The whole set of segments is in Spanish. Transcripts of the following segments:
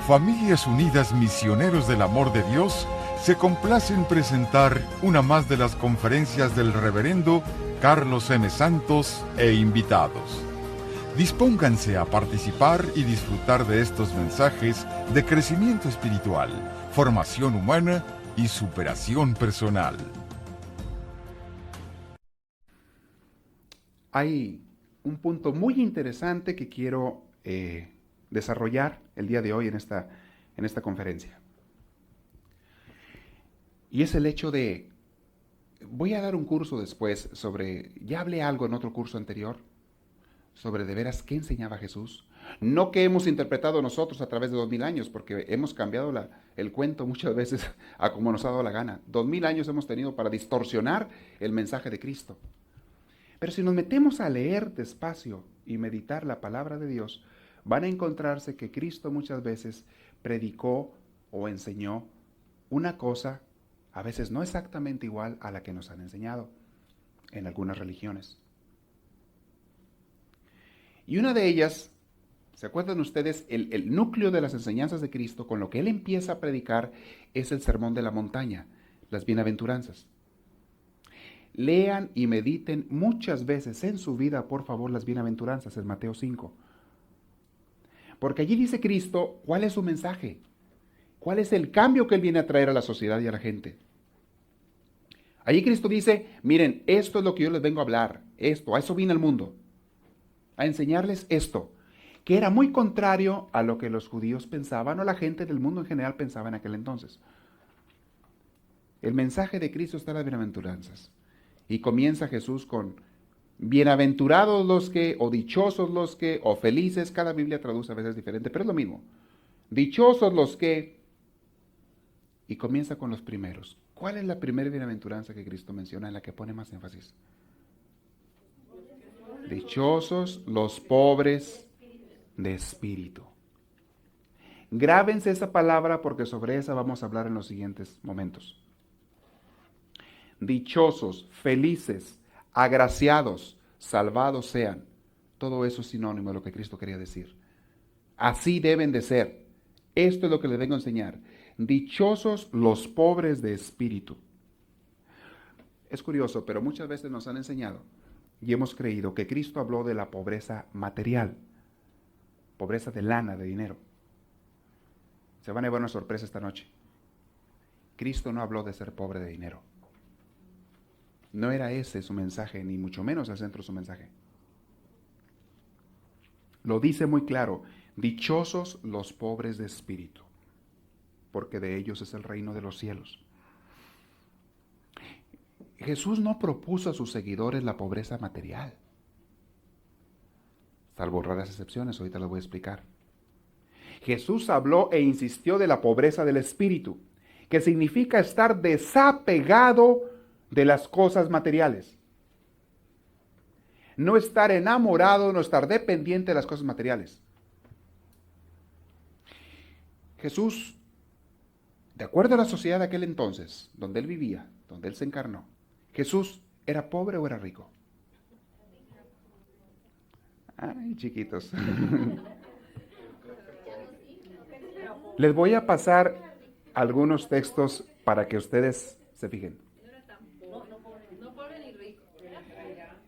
Familias Unidas Misioneros del Amor de Dios se complace en presentar una más de las conferencias del Reverendo Carlos M. Santos e invitados. Dispónganse a participar y disfrutar de estos mensajes de crecimiento espiritual, formación humana y superación personal. Hay un punto muy interesante que quiero desarrollar el día de hoy en esta conferencia. Y es el hecho de, voy a dar un curso después sobre, ya hablé algo en otro curso anterior, sobre de veras qué enseñaba Jesús. No que hemos interpretado nosotros a través de 2000 años, porque hemos cambiado el cuento muchas veces a como nos ha dado la gana. 2000 años hemos tenido para distorsionar el mensaje de Cristo. Pero si nos metemos a leer despacio y meditar la palabra de Dios, van a encontrarse que Cristo muchas veces predicó o enseñó una cosa, a veces no exactamente igual a la que nos han enseñado en algunas religiones. Y una de ellas, ¿se acuerdan ustedes? El núcleo de las enseñanzas de Cristo, con lo que Él empieza a predicar, es el Sermón de la Montaña, las bienaventuranzas. Lean y mediten muchas veces en su vida, por favor, las bienaventuranzas en Mateo 5. Porque allí dice Cristo cuál es su mensaje, cuál es el cambio que Él viene a traer a la sociedad y a la gente. Allí Cristo dice, miren, esto es lo que yo les vengo a hablar, esto, a eso vine al mundo, a enseñarles esto, que era muy contrario a lo que los judíos pensaban o la gente del mundo en general pensaba en aquel entonces. El mensaje de Cristo está en las bienaventuranzas. Y comienza Jesús con bienaventurados los que, o dichosos los que, o felices, cada Biblia traduce a veces diferente, pero es lo mismo. Dichosos los que, y comienza con los primeros. ¿Cuál es la primera bienaventuranza que Cristo menciona en la que pone más énfasis? Dichosos los pobres de espíritu. Grábense esa palabra porque sobre esa vamos a hablar en los siguientes momentos. Dichosos, felices, agraciados, salvados sean. Todo eso es sinónimo de lo que Cristo quería decir. Así deben de ser. Esto es lo que les vengo a enseñar. Dichosos los pobres de espíritu. Es curioso, pero muchas veces nos han enseñado y hemos creído que Cristo habló de la pobreza material, pobreza de lana, de dinero. Se van a llevar una sorpresa esta noche. Cristo no habló de ser pobre de dinero. No era ese su mensaje, ni mucho menos el centro de su mensaje. Lo dice muy claro, dichosos los pobres de espíritu, porque de ellos es el reino de los cielos. Jesús no propuso a sus seguidores la pobreza material, salvo raras excepciones, ahorita les voy a explicar. Jesús habló e insistió de la pobreza del espíritu, que significa estar desapegado de las cosas materiales. No estar enamorado, no estar dependiente de las cosas materiales. Jesús, de acuerdo a la sociedad de aquel entonces, donde Él vivía, donde Él se encarnó, ¿Jesús era pobre o era rico? Ay, chiquitos. Les voy a pasar algunos textos para que ustedes se fijen.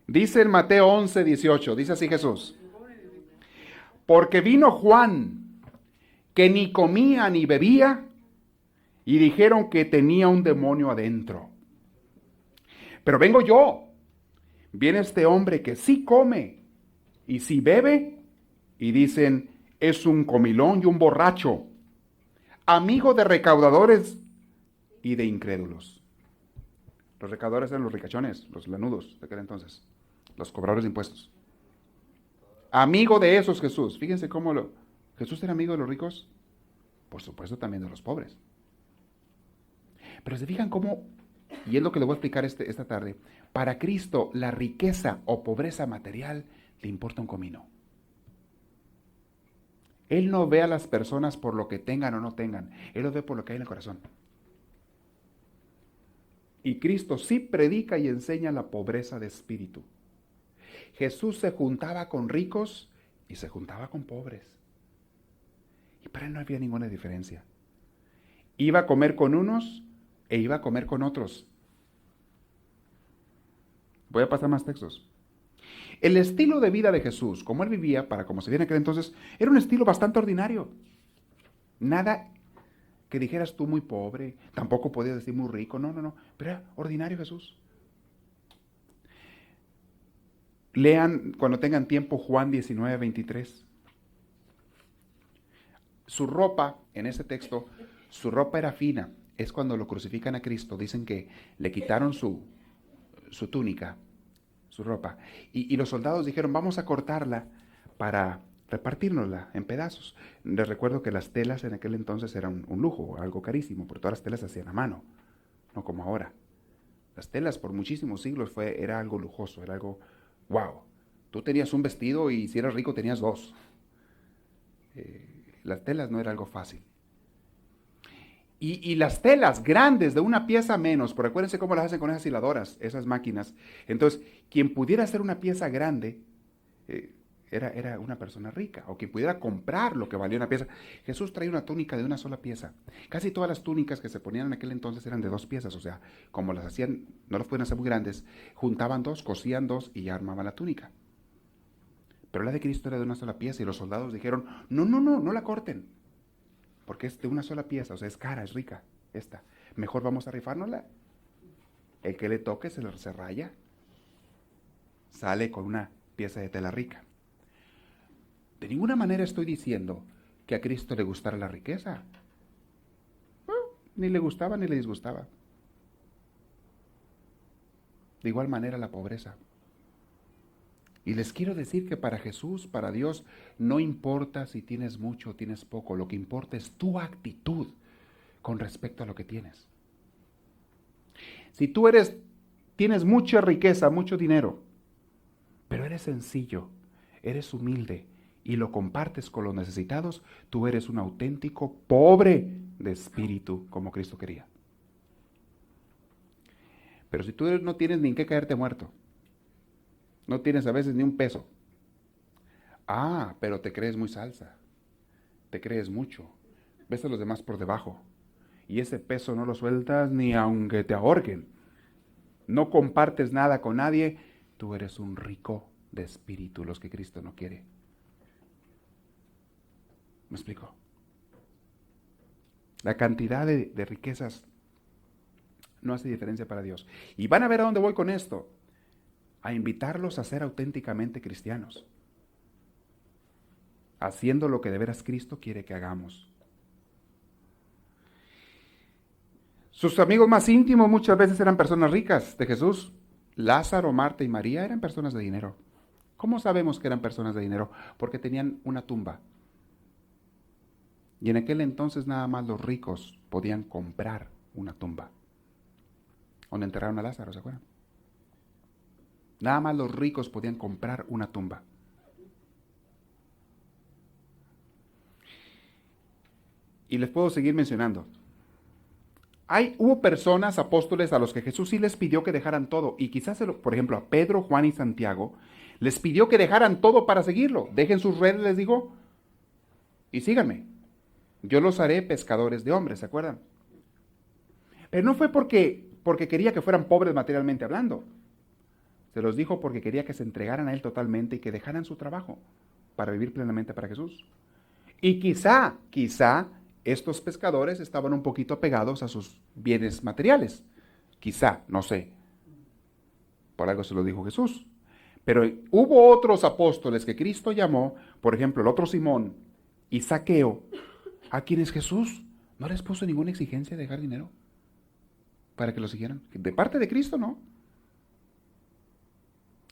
Dice en Mateo 11, 18, dice así Jesús: porque vino Juan, que ni comía ni bebía, y dijeron que tenía un demonio adentro. Pero vengo yo, viene este hombre que sí come y sí bebe, y dicen, es un comilón y un borracho, amigo de recaudadores y de incrédulos. Los recaudadores eran los ricachones, los lanudos de aquel entonces, los cobradores de impuestos. Amigo de esos Jesús. Fíjense cómo Jesús era amigo de los ricos, por supuesto también de los pobres. Pero se fijan cómo, y es lo que les voy a explicar esta tarde, para Cristo la riqueza o pobreza material le importa un comino. Él no ve a las personas por lo que tengan o no tengan, Él los ve por lo que hay en el corazón. Y Cristo sí predica y enseña la pobreza de espíritu. Jesús se juntaba con ricos y se juntaba con pobres. Pero no había ninguna diferencia. Iba a comer con unos e iba a comer con otros. Voy a pasar más textos. El estilo de vida de Jesús, como él vivía, para como se viene en aquel entonces, era un estilo bastante ordinario. Nada que dijeras tú muy pobre, tampoco podías decir muy rico, no, pero era ordinario Jesús. Lean cuando tengan tiempo Juan 19:23. Su ropa, en ese texto, su ropa era fina. Es cuando lo crucifican a Cristo, dicen que le quitaron su túnica, su ropa. Y los soldados dijeron, vamos a cortarla para repartirnosla en pedazos. Les recuerdo que las telas en aquel entonces eran un lujo, algo carísimo, porque todas las telas se hacían a mano, no como ahora. Las telas por muchísimos siglos era algo lujoso, era algo, wow. Tú tenías un vestido y si eras rico tenías dos. Las telas no era algo fácil. Y las telas grandes de una pieza menos, pero acuérdense cómo las hacen con esas hiladoras, esas máquinas. Entonces, quien pudiera hacer una pieza grande era una persona rica, o quien pudiera comprar lo que valía una pieza. Jesús traía una túnica de una sola pieza. Casi todas las túnicas que se ponían en aquel entonces eran de dos piezas, o sea, como las hacían, no las podían hacer muy grandes, juntaban dos, cosían dos y ya armaban la túnica. Pero la de Cristo era de una sola pieza y los soldados dijeron, no la corten. Porque es de una sola pieza, o sea, es cara, es rica, esta. Mejor vamos a rifárnosla. El que le toque se raya. Sale con una pieza de tela rica. De ninguna manera estoy diciendo que a Cristo le gustara la riqueza. Ni le gustaba ni le disgustaba. De igual manera la pobreza. Y les quiero decir que para Jesús, para Dios, no importa si tienes mucho o tienes poco, lo que importa es tu actitud con respecto a lo que tienes. Si tú tienes mucha riqueza, mucho dinero, pero eres sencillo, eres humilde y lo compartes con los necesitados, tú eres un auténtico pobre de espíritu, como Cristo quería. Pero si tú no tienes ni en qué caerte muerto, no tienes a veces ni un peso. Pero te crees muy salsa. Te crees mucho. Ves a los demás por debajo. Y ese peso no lo sueltas ni aunque te ahorquen. No compartes nada con nadie. Tú eres un rico de espíritu, los que Cristo no quiere. ¿Me explico? La cantidad de riquezas no hace diferencia para Dios. Y van a ver a dónde voy con esto. A invitarlos a ser auténticamente cristianos, haciendo lo que de veras Cristo quiere que hagamos. Sus amigos más íntimos muchas veces eran personas ricas de Jesús. Lázaro, Marta y María eran personas de dinero. ¿Cómo sabemos que eran personas de dinero? Porque tenían una tumba. Y en aquel entonces nada más los ricos podían comprar una tumba. Donde enterraron a Lázaro, ¿se acuerdan? Nada más los ricos podían comprar una tumba. Y les puedo seguir mencionando. Hubo personas, apóstoles, a los que Jesús sí les pidió que dejaran todo. Y quizás, por ejemplo, a Pedro, Juan y Santiago, les pidió que dejaran todo para seguirlo. Dejen sus redes, les dijo, y síganme. Yo los haré pescadores de hombres, ¿se acuerdan? Pero no fue porque quería que fueran pobres materialmente hablando. Se los dijo porque quería que se entregaran a Él totalmente y que dejaran su trabajo para vivir plenamente para Jesús. Y quizá estos pescadores estaban un poquito apegados a sus bienes materiales. Quizá, no sé. Por algo se lo dijo Jesús. Pero hubo otros apóstoles que Cristo llamó, por ejemplo, el otro Simón y Zaqueo, a quienes Jesús no les puso ninguna exigencia de dejar dinero para que lo siguieran. De parte de Cristo, no.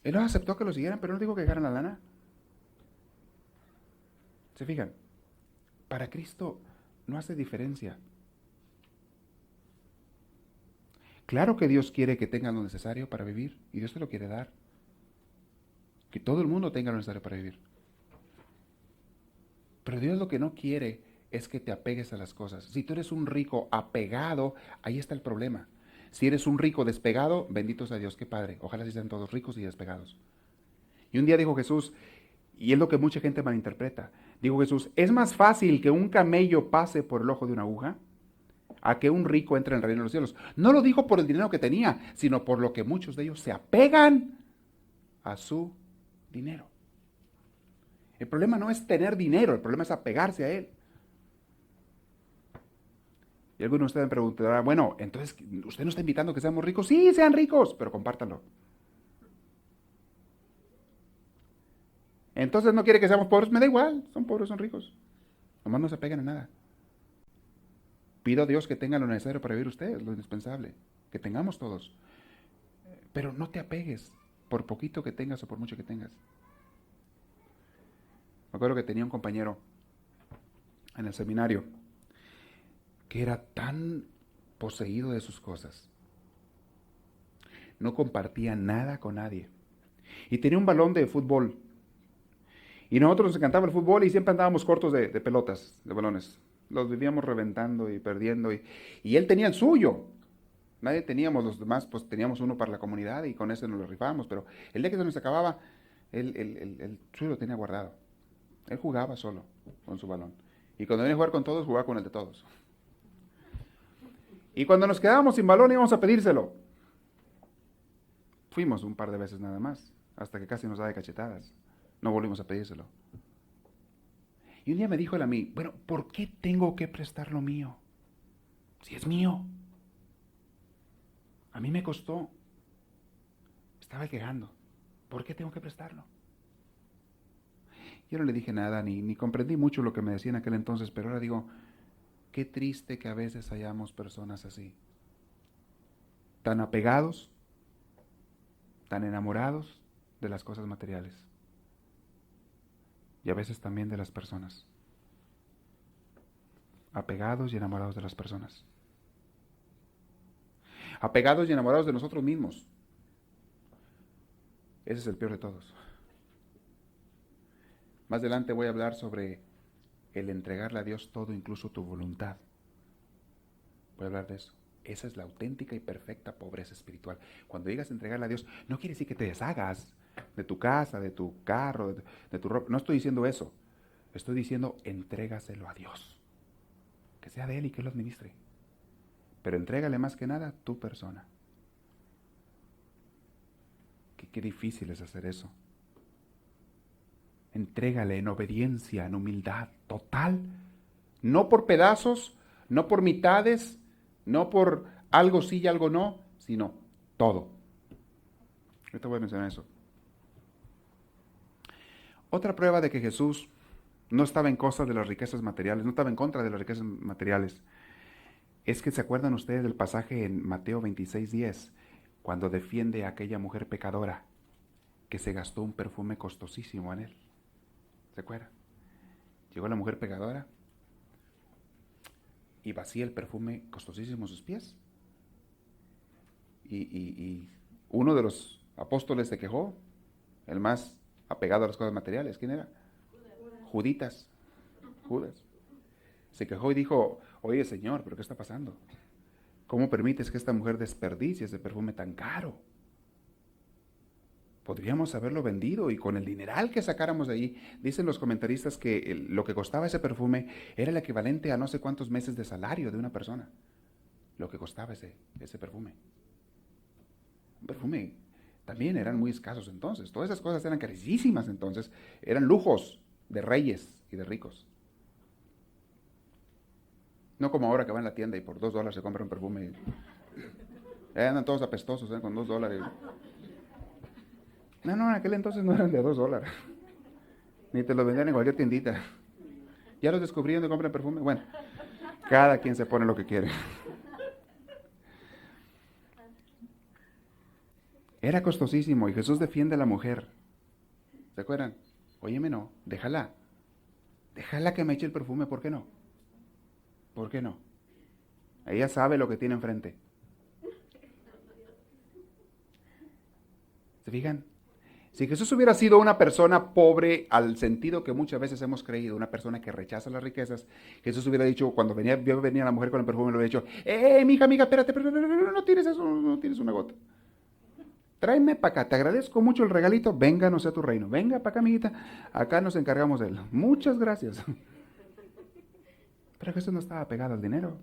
Él los aceptó que lo siguieran, pero no dijo que dejaran la lana. ¿Se fijan? Para Cristo no hace diferencia. Claro que Dios quiere que tengan lo necesario para vivir, y Dios te lo quiere dar. Que todo el mundo tenga lo necesario para vivir. Pero Dios lo que no quiere es que te apegues a las cosas. Si tú eres un rico apegado, ahí está el problema. Si eres un rico despegado, bendito sea Dios, qué padre. Ojalá sí sean todos ricos y despegados. Y un día dijo Jesús, y es lo que mucha gente malinterpreta, Dijo Jesús, es más fácil que un camello pase por el ojo de una aguja a que un rico entre en el reino de los cielos. No lo dijo por el dinero que tenía, sino por lo que muchos de ellos se apegan a su dinero. El problema no es tener dinero, el problema es apegarse a él. Y algunos de ustedes me preguntarán, bueno, entonces, ¿usted nos está invitando a que seamos ricos? Sí, sean ricos, pero compártanlo. Entonces, ¿no quiere que seamos pobres? Me da igual, son pobres, son ricos. Nomás no se apeguen a nada. Pido a Dios que tenga lo necesario para vivir ustedes, lo indispensable, que tengamos todos. Pero no te apegues, por poquito que tengas o por mucho que tengas. Me acuerdo que tenía un compañero en el seminario que era tan poseído de sus cosas. No compartía nada con nadie. Y tenía un balón de fútbol. Y nosotros nos encantaba el fútbol y siempre andábamos cortos de pelotas, de balones. Los vivíamos reventando y perdiendo. Y él tenía el suyo. Nadie teníamos, los demás pues teníamos uno para la comunidad y con ese nos lo rifábamos. Pero el día que se nos acababa, el suyo lo tenía guardado. Él jugaba solo con su balón. Y cuando venía a jugar con todos, jugaba con el de todos. Y cuando nos quedábamos sin balón íbamos a pedírselo. Fuimos un par de veces nada más, hasta que casi nos da de cachetadas. No volvimos a pedírselo. Y un día me dijo él a mí, bueno, ¿por qué tengo que prestar lo mío? Si es mío. A mí me costó. Estaba quejando. ¿Por qué tengo que prestarlo? Yo no le dije nada, ni comprendí mucho lo que me decía en aquel entonces, pero ahora digo, qué triste que a veces hayamos personas así. Tan apegados, tan enamorados de las cosas materiales. Y a veces también de las personas. Apegados y enamorados de las personas. Apegados y enamorados de nosotros mismos. Ese es el peor de todos. Más adelante voy a hablar sobre el entregarle a Dios todo, incluso tu voluntad. Voy a hablar de eso. Esa es la auténtica y perfecta pobreza espiritual. Cuando digas entregarle a Dios, no quiere decir que te deshagas de tu casa, de tu carro, de tu ropa. No estoy diciendo eso. Estoy diciendo entrégaselo a Dios. Que sea de Él y que Él lo administre. Pero entrégale más que nada tu persona. Qué difícil es hacer eso. Entrégale en obediencia, en humildad total. No por pedazos, no por mitades, no por algo sí y algo no, sino todo. Ahorita voy a mencionar eso. Otra prueba de que Jesús no estaba en cosas de las riquezas materiales, no estaba en contra de las riquezas materiales, es que se acuerdan ustedes del pasaje en Mateo 26:10, cuando defiende a aquella mujer pecadora que se gastó un perfume costosísimo en él. ¿Se acuerdan? Llegó la mujer pecadora y vacía el perfume costosísimo en sus pies. Y uno de los apóstoles se quejó, el más apegado a las cosas materiales. ¿Quién era? Judas. Se quejó y dijo, oye Señor, ¿pero qué está pasando? ¿Cómo permites que esta mujer desperdicie ese perfume tan caro? Podríamos haberlo vendido y con el dineral que sacáramos de ahí, dicen los comentaristas que lo que costaba ese perfume era el equivalente a no sé cuántos meses de salario de una persona. Lo que costaba ese perfume. Un perfume también eran muy escasos entonces. Todas esas cosas eran carísimas entonces. Eran lujos de reyes y de ricos. No como ahora que van a la tienda y por $2 se compra un perfume. Andan todos apestosos con $2. No, en aquel entonces no eran de $2. Ni te lo vendían en cualquier tiendita. ¿Ya los descubrí donde compran perfume? Bueno, cada quien se pone lo que quiere. Era costosísimo y Jesús defiende a la mujer. ¿Se acuerdan? Óyeme, no, déjala. Déjala que me eche el perfume, ¿por qué no? ¿Por qué no? Ella sabe lo que tiene enfrente. ¿Se fijan? Si Jesús hubiera sido una persona pobre al sentido que muchas veces hemos creído, una persona que rechaza las riquezas, Jesús hubiera dicho, cuando venía la mujer con el perfume, le hubiera dicho, mija, espérate, pero no tienes eso, no tienes una gota. Tráeme para acá, te agradezco mucho el regalito, venga, no sea tu reino. Venga para acá, amiguita, acá nos encargamos de él. Muchas gracias. Pero Jesús no estaba pegado al dinero.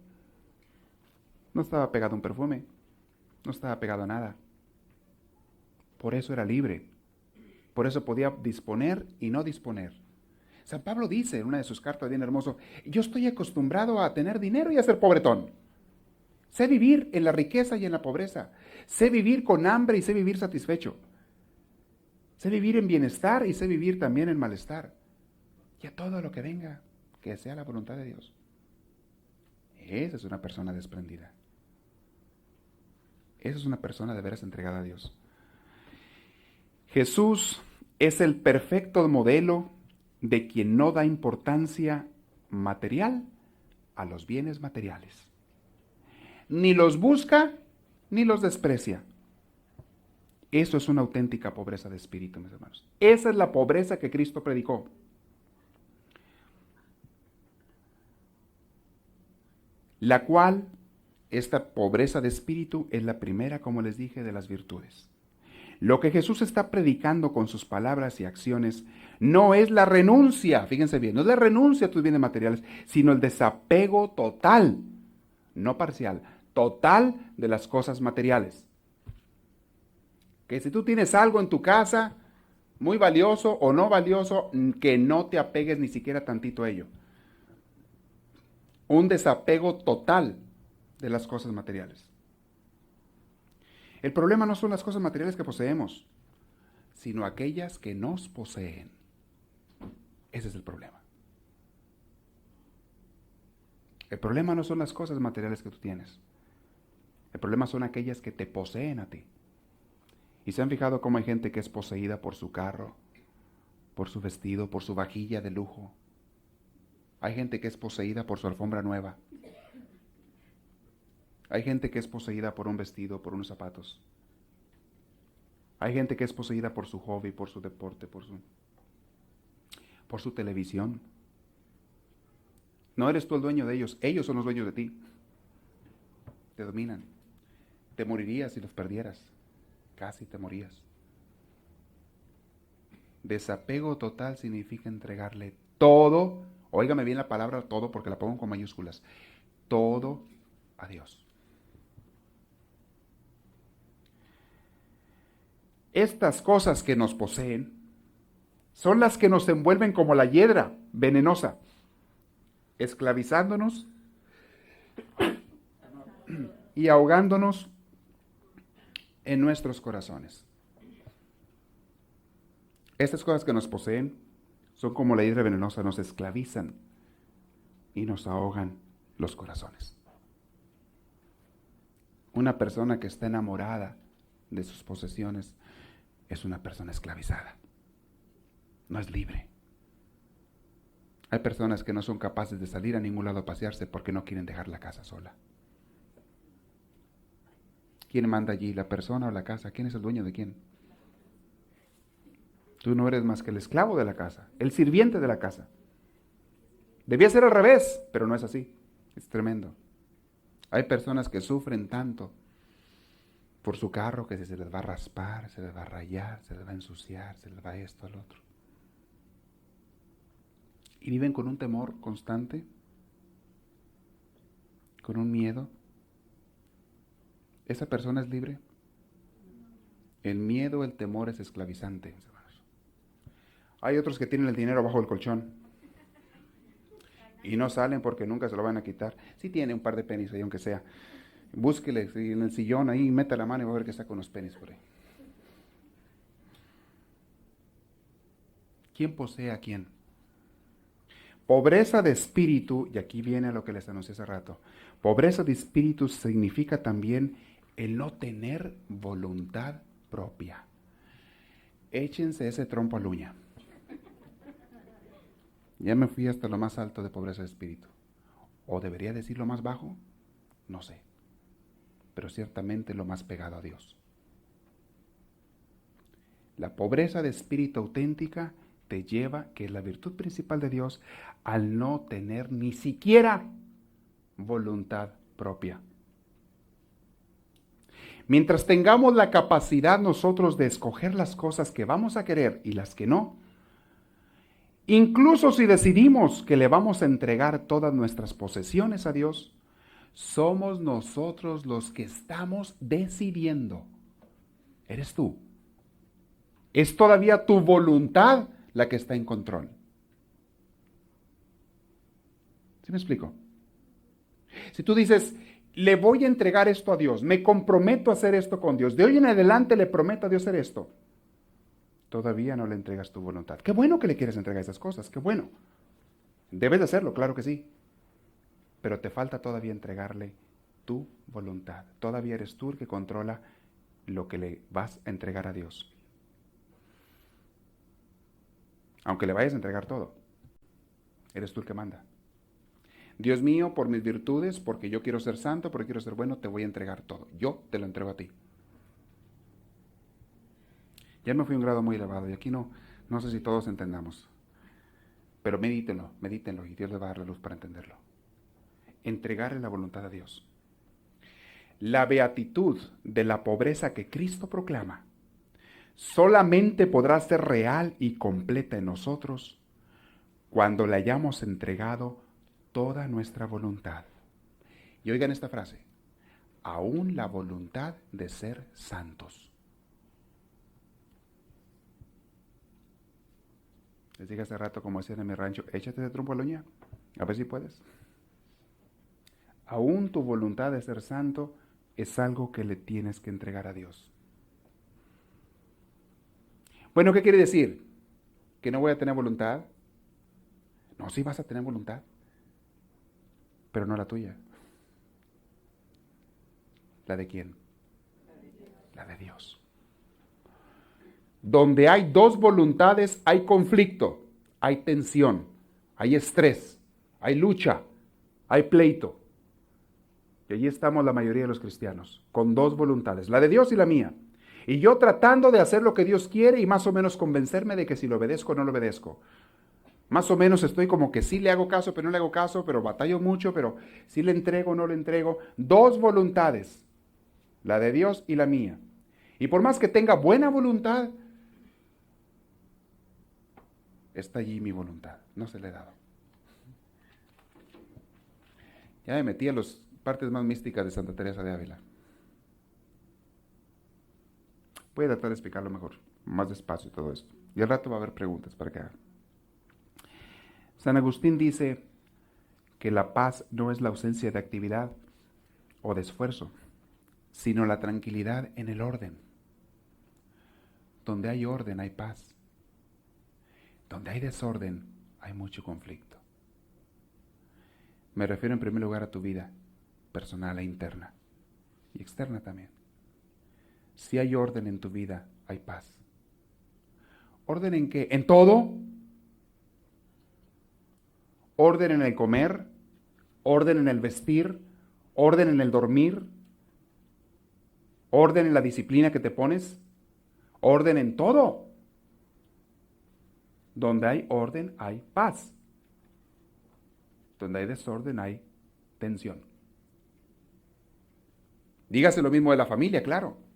No estaba pegado a un perfume. No estaba pegado a nada. Por eso era libre. Por eso podía disponer y no disponer. San Pablo dice en una de sus cartas bien hermoso, yo estoy acostumbrado a tener dinero y a ser pobretón. Sé vivir en la riqueza y en la pobreza. Sé vivir con hambre y sé vivir satisfecho. Sé vivir en bienestar y sé vivir también en malestar. Y a todo lo que venga, que sea la voluntad de Dios. Esa es una persona desprendida. Esa es una persona de veras entregada a Dios. Jesús es el perfecto modelo de quien no da importancia material a los bienes materiales. Ni los busca, ni los desprecia. Eso es una auténtica pobreza de espíritu, mis hermanos. Esa es la pobreza que Cristo predicó. La cual, esta pobreza de espíritu, es la primera, como les dije, de las virtudes. Lo que Jesús está predicando con sus palabras y acciones no es la renuncia, fíjense bien, no es la renuncia a tus bienes materiales, sino el desapego total, no parcial, total de las cosas materiales. Que si tú tienes algo en tu casa, muy valioso o no valioso, que no te apegues ni siquiera tantito a ello. Un desapego total de las cosas materiales. El problema no son las cosas materiales que poseemos, sino aquellas que nos poseen. Ese es el problema. El problema no son las cosas materiales que tú tienes. El problema son aquellas que te poseen a ti. ¿Y se han fijado cómo hay gente que es poseída por su carro, por su vestido, por su vajilla de lujo? Hay gente que es poseída por su alfombra nueva. Hay gente que es poseída por un vestido, por unos zapatos. Hay gente que es poseída por su hobby, por su deporte, por su televisión. No eres tú el dueño de ellos son los dueños de ti. Te dominan. Te morirías si los perdieras. Casi te morías. Desapego total significa entregarle todo, óigame bien la palabra todo porque la pongo con mayúsculas, todo a Dios. Estas cosas que nos poseen son las que nos envuelven como la hiedra venenosa, esclavizándonos y ahogándonos en nuestros corazones. Estas cosas que nos poseen son como la hiedra venenosa, nos esclavizan y nos ahogan los corazones. Una persona que está enamorada de sus posesiones es una persona esclavizada. No es libre. Hay personas que no son capaces de salir a ningún lado a pasearse porque no quieren dejar la casa sola. ¿Quién manda allí? ¿La persona o la casa? ¿Quién es el dueño de quién? Tú no eres más que el esclavo de la casa, el sirviente de la casa. Debía ser al revés, pero no es así. Es tremendo. Hay personas que sufren tanto por su carro que se les va a raspar, se les va a rayar, se les va a ensuciar, se les va esto al otro. Y viven con un temor constante, con un miedo. ¿Esa persona es libre? El miedo, el temor es esclavizante. Hay otros que tienen el dinero bajo el colchón y no salen porque nunca se lo van a quitar. Sí tiene un par de pennies ahí, aunque sea. Búsquele en el sillón ahí, meta la mano y va a ver que está con los pennies por ahí. ¿Quién posee a quién? Pobreza de espíritu, y aquí viene a lo que les anuncié hace rato. Pobreza de espíritu significa también el no tener voluntad propia. Échense ese trompo a la uña. Ya me fui hasta lo más alto de pobreza de espíritu. ¿O debería decir lo más bajo? No sé. Pero ciertamente lo más pegado a Dios. La pobreza de espíritu auténtica te lleva, que es la virtud principal de Dios, al no tener ni siquiera voluntad propia. Mientras tengamos la capacidad nosotros de escoger las cosas que vamos a querer y las que no, incluso si decidimos que le vamos a entregar todas nuestras posesiones a Dios, somos nosotros los que estamos decidiendo. Eres tú. Es todavía tu voluntad la que está en control. ¿Sí me explico? Si tú dices, le voy a entregar esto a Dios, me comprometo a hacer esto con Dios, de hoy en adelante le prometo a Dios hacer esto, todavía no le entregas tu voluntad. Qué bueno que le quieres entregar esas cosas, qué bueno. Debes de hacerlo, claro que sí. Pero te falta todavía entregarle tu voluntad. Todavía eres tú el que controla lo que le vas a entregar a Dios. Aunque le vayas a entregar todo, eres tú el que manda. Dios mío, por mis virtudes, porque yo quiero ser santo, porque quiero ser bueno, te voy a entregar todo. Yo te lo entrego a ti. Ya me fui a un grado muy elevado y aquí no sé si todos entendamos. Pero medítenlo y Dios les va a dar la luz para entenderlo. Entregarle la voluntad a Dios. La beatitud de la pobreza que Cristo proclama solamente podrá ser real y completa en nosotros cuando le hayamos entregado toda nuestra voluntad. Y oigan esta frase, aún la voluntad de ser santos. Les dije hace rato, como decían en mi rancho, échate de trompo a la uña, a ver si puedes. Aún tu voluntad de ser santo es algo que le tienes que entregar a Dios. Bueno, ¿qué quiere decir? ¿Que no voy a tener voluntad? No, sí vas a tener voluntad, pero no la tuya. ¿La de quién? La de Dios. Donde hay dos voluntades hay conflicto, hay tensión, hay estrés, hay lucha, hay pleito. Y allí estamos la mayoría de los cristianos, con dos voluntades, la de Dios y la mía. Y yo tratando de hacer lo que Dios quiere y más o menos convencerme de que si lo obedezco o no lo obedezco. Más o menos estoy como que sí le hago caso, pero no le hago caso, pero batallo mucho, pero sí le entrego o no le entrego. Dos voluntades, la de Dios y la mía. Y por más que tenga buena voluntad, está allí mi voluntad, no se le he dado. Ya me metí a las partes más místicas de Santa Teresa de Ávila. Voy a tratar de explicarlo mejor, más despacio todo esto. Y al rato va a haber preguntas para que hagan. San Agustín dice que la paz no es la ausencia de actividad o de esfuerzo, sino la tranquilidad en el orden. Donde hay orden hay paz. Donde hay desorden hay mucho conflicto. Me refiero en primer lugar a tu vida personal e interna y externa también. Si hay orden en tu vida, hay paz. ¿Orden en qué? ¿En todo? Orden en el comer, orden en el vestir, orden en el dormir, orden en la disciplina que te pones, orden en todo. Donde hay orden hay paz. Donde hay desorden hay tensión. Dígase lo mismo de la familia, claro.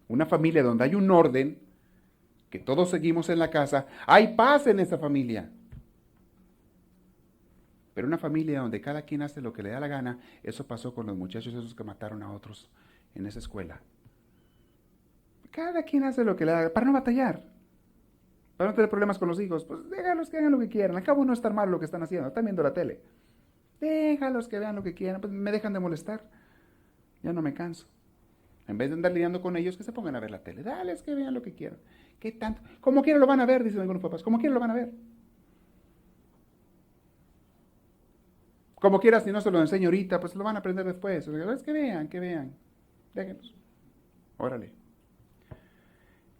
Una familia donde hay un orden, que todos seguimos en la casa, hay paz en esa familia. Pero una familia donde cada quien hace lo que le da la gana, eso pasó con los muchachos esos que mataron a otros en esa escuela. Cada quien hace lo que le da la gana, para no batallar, para no tener problemas con los hijos. Pues déjalos que hagan lo que quieran, al cabo no es tan malo lo que están haciendo, están viendo la tele. Déjalos que vean lo que quieran, pues me dejan de molestar, ya no me canso. En vez de andar lidiando con ellos, que se pongan a ver la tele. Dales que vean lo que quieran. ¿Qué tanto? Como quieran lo van a ver, dicen algunos papás. Como quieran lo van a ver. Como quieras, si no se lo enseño ahorita, pues lo van a aprender después. O sea, es que vean. Déjenlos. Órale.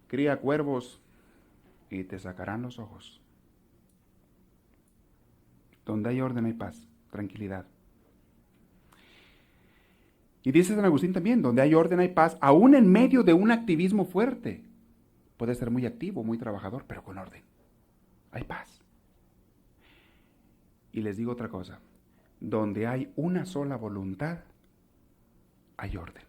Cría cuervos y te sacarán los ojos. Donde hay orden hay paz, tranquilidad. Y dice San Agustín también, donde hay orden hay paz, aún en medio de un activismo fuerte. Puede ser muy activo, muy trabajador, pero con orden. Hay paz. Y les digo otra cosa, donde hay una sola voluntad, hay orden.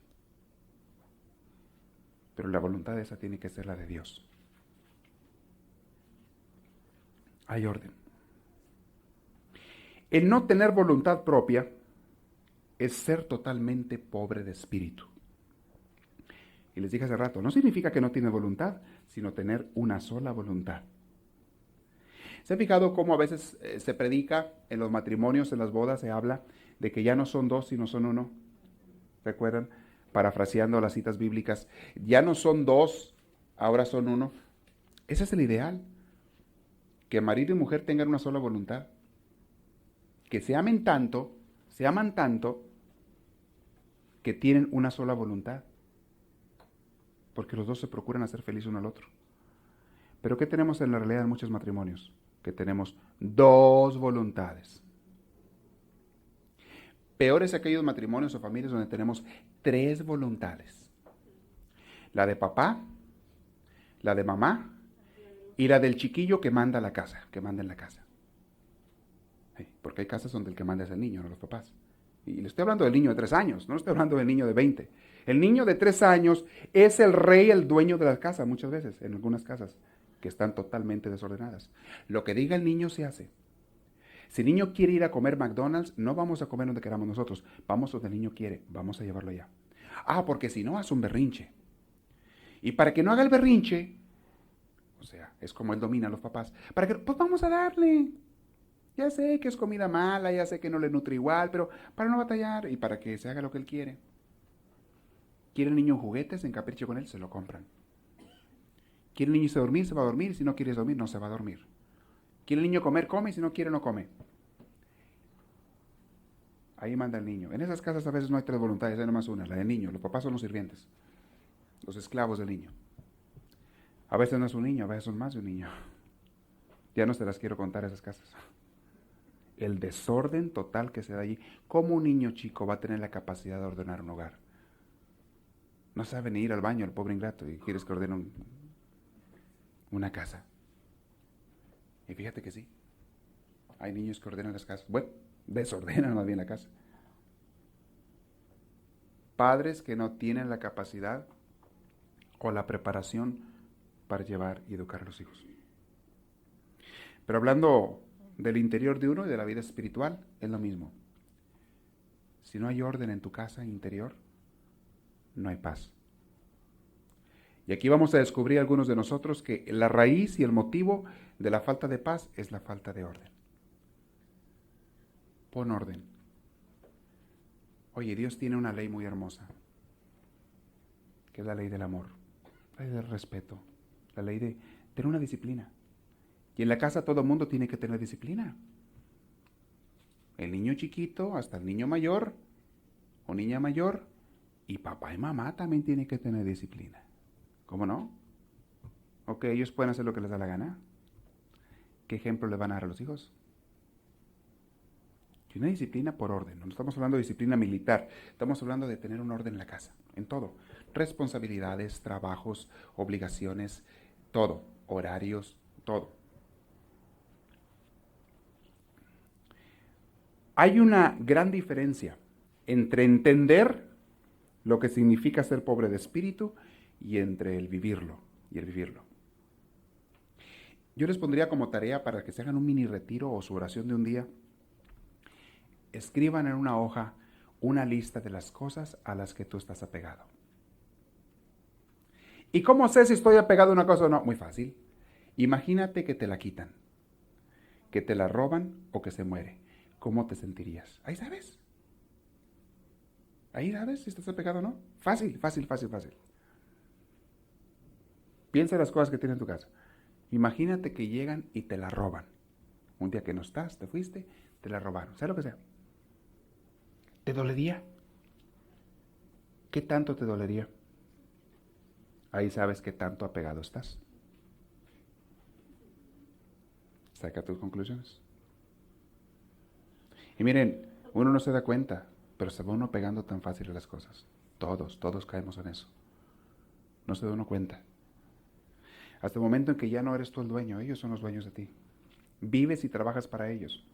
Pero la voluntad esa tiene que ser la de Dios. Hay orden. El no tener voluntad propia es ser totalmente pobre de espíritu. Y les dije hace rato, no significa que no tiene voluntad, sino tener una sola voluntad. ¿Se han fijado cómo a veces se predica en los matrimonios, en las bodas, se habla de que ya no son dos, sino son uno? ¿Recuerdan? Parafraseando las citas bíblicas, ya no son dos, ahora son uno. Ese es el ideal. Que marido y mujer tengan una sola voluntad. Que se aman tanto, que tienen una sola voluntad. Porque los dos se procuran hacer feliz uno al otro. Pero ¿qué tenemos en la realidad en muchos matrimonios? Que tenemos dos voluntades. Peores aquellos matrimonios o familias donde tenemos tres voluntades. La de papá, la de mamá y la del chiquillo que manda la casa, que manda en la casa. Porque hay casas donde el que manda es el niño, no los papás. Y le estoy hablando del niño de 3 años, no estoy hablando del niño de 20. El niño de 3 años es el rey, el dueño de la casa, muchas veces, en algunas casas que están totalmente desordenadas. Lo que diga el niño se hace. Si el niño quiere ir a comer McDonald's, no vamos a comer donde queramos nosotros, vamos donde el niño quiere, vamos a llevarlo allá. Porque si no, hace un berrinche. Y para que no haga el berrinche, o sea, es como él domina a los papás, pues vamos a darle. Ya sé que es comida mala, ya sé que no le nutre igual, pero para no batallar y para que se haga lo que él quiere. ¿Quiere el niño juguetes? En capricho con él, se lo compran. ¿Quiere el niño irse a dormir? Se va a dormir. Si no quiere dormir, no se va a dormir. ¿Quiere el niño comer? Come. Si no quiere, no come. Ahí manda el niño. En esas casas a veces no hay 3 voluntades, hay nomás una, la del niño. Los papás son los sirvientes, los esclavos del niño. A veces no es un niño, a veces son más de un niño. Ya no se las quiero contar esas casas. El desorden total que se da allí. ¿Cómo un niño chico va a tener la capacidad de ordenar un hogar? No sabe ni ir al baño el pobre ingrato y quieres que ordene una casa. Y fíjate que sí. Hay niños que ordenan las casas. Bueno, desordenan más bien la casa. Padres que no tienen la capacidad o la preparación para llevar y educar a los hijos. Pero hablando del interior de uno y de la vida espiritual, es lo mismo. Si no hay orden en tu casa interior, no hay paz. Y aquí vamos a descubrir algunos de nosotros que la raíz y el motivo de la falta de paz es la falta de orden. Pon orden. Oye, Dios tiene una ley muy hermosa, que es la ley del amor, la ley del respeto, la ley de tener una disciplina. Y en la casa todo el mundo tiene que tener disciplina. El niño chiquito hasta el niño mayor o niña mayor, y papá y mamá también tienen que tener disciplina. ¿Cómo no? Ok, ellos pueden hacer lo que les da la gana. ¿Qué ejemplo le van a dar a los hijos? Y una disciplina por orden. No estamos hablando de disciplina militar. Estamos hablando de tener un orden en la casa. En todo. Responsabilidades, trabajos, obligaciones, todo. Horarios, todo. Hay una gran diferencia entre entender lo que significa ser pobre de espíritu y entre el vivirlo y el vivirlo. Yo les pondría como tarea para que se hagan un mini retiro o su oración de un día. Escriban en una hoja una lista de las cosas a las que tú estás apegado. ¿Y cómo sé si estoy apegado a una cosa o no? Muy fácil. Imagínate que te la quitan, que te la roban o que se muere. ¿Cómo te sentirías? Ahí sabes. Ahí sabes si estás apegado o no. Fácil, fácil, fácil, fácil. Piensa en las cosas que tienes en tu casa. Imagínate que llegan y te la roban. Un día que no estás, te fuiste, te la robaron. Sea lo que sea. ¿Te dolería? ¿Qué tanto te dolería? Ahí sabes qué tanto apegado estás. Saca tus conclusiones. Y miren, uno no se da cuenta, pero se va uno pegando tan fácil a las cosas. Todos caemos en eso. No se da uno cuenta. Hasta el momento en que ya no eres tú el dueño, ellos son los dueños de ti. Vives y trabajas para ellos.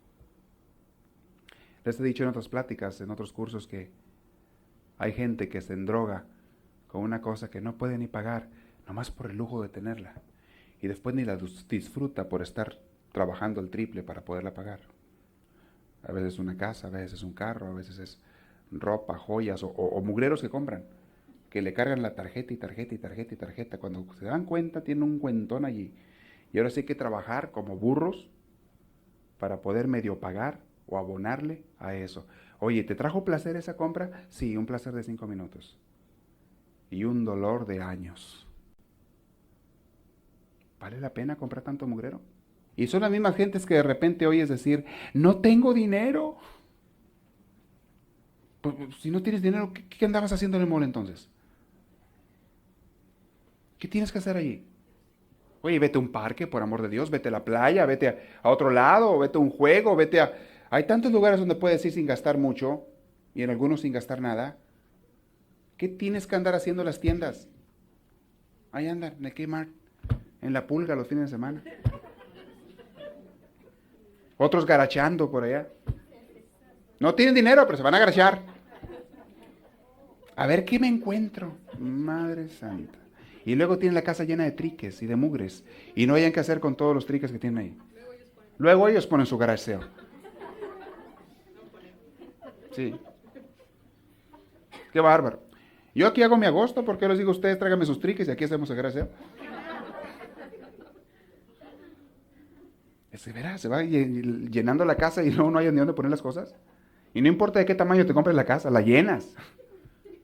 Les he dicho en otras pláticas, en otros cursos, que hay gente que se endroga con una cosa que no puede ni pagar, nomás por el lujo de tenerla. Y después ni la disfruta por estar trabajando el triple para poderla pagar. A veces una casa, a veces es un carro, a veces es ropa, joyas o mugreros que compran, que le cargan la tarjeta y tarjeta y tarjeta y tarjeta. Cuando se dan cuenta tienen un cuentón allí. Y ahora sí hay que trabajar como burros para poder medio pagar o abonarle a eso. Oye, ¿te trajo placer esa compra? Sí, un placer de 5 minutos. Y un dolor de años. ¿Vale la pena comprar tanto mugrero? Y son las mismas gentes que de repente oyes decir, no tengo dinero. Pues, si no tienes dinero, ¿qué andabas haciendo en el mall entonces? ¿Qué tienes que hacer allí? Oye, vete a un parque, por amor de Dios, vete a la playa, vete a otro lado, vete a un juego, vete a... Hay tantos lugares donde puedes ir sin gastar mucho y en algunos sin gastar nada. ¿Qué tienes que andar haciendo en las tiendas? Ahí andan, en el Kmart, en la Pulga los fines de semana. Otros garachando por allá. No tienen dinero, pero se van a garachar. A ver qué me encuentro. Madre santa. Y luego tienen la casa llena de triques y de mugres. Y no hayan que hacer con todos los triques que tienen ahí. Luego ellos ponen su garacheo. Sí. Qué bárbaro. Yo aquí hago mi agosto, porque les digo a ustedes, tráiganme sus triques y aquí hacemos el garacheo. Es que verás, se va llenando la casa y luego no hay ni dónde poner las cosas. Y no importa de qué tamaño te compres la casa, la llenas.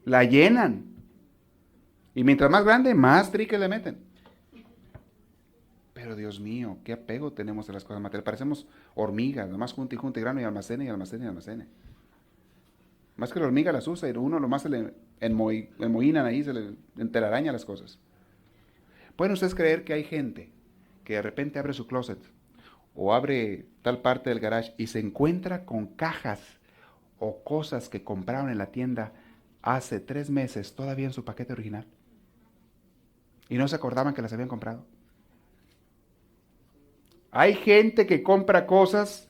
La llenan. Y mientras más grande, más triques le meten. Pero Dios mío, qué apego tenemos a las cosas materiales. Parecemos hormigas, nomás junta y junta y grano y almacene y almacene y almacene. Más que la hormiga las usa y uno lo más se le enmohinan ahí, se le entelaraña las cosas. ¿Pueden ustedes creer que hay gente que de repente abre su closet o abre tal parte del garage y se encuentra con cajas o cosas que compraron en la tienda hace 3 meses todavía en su paquete original? Y no se acordaban que las habían comprado. Hay gente que compra cosas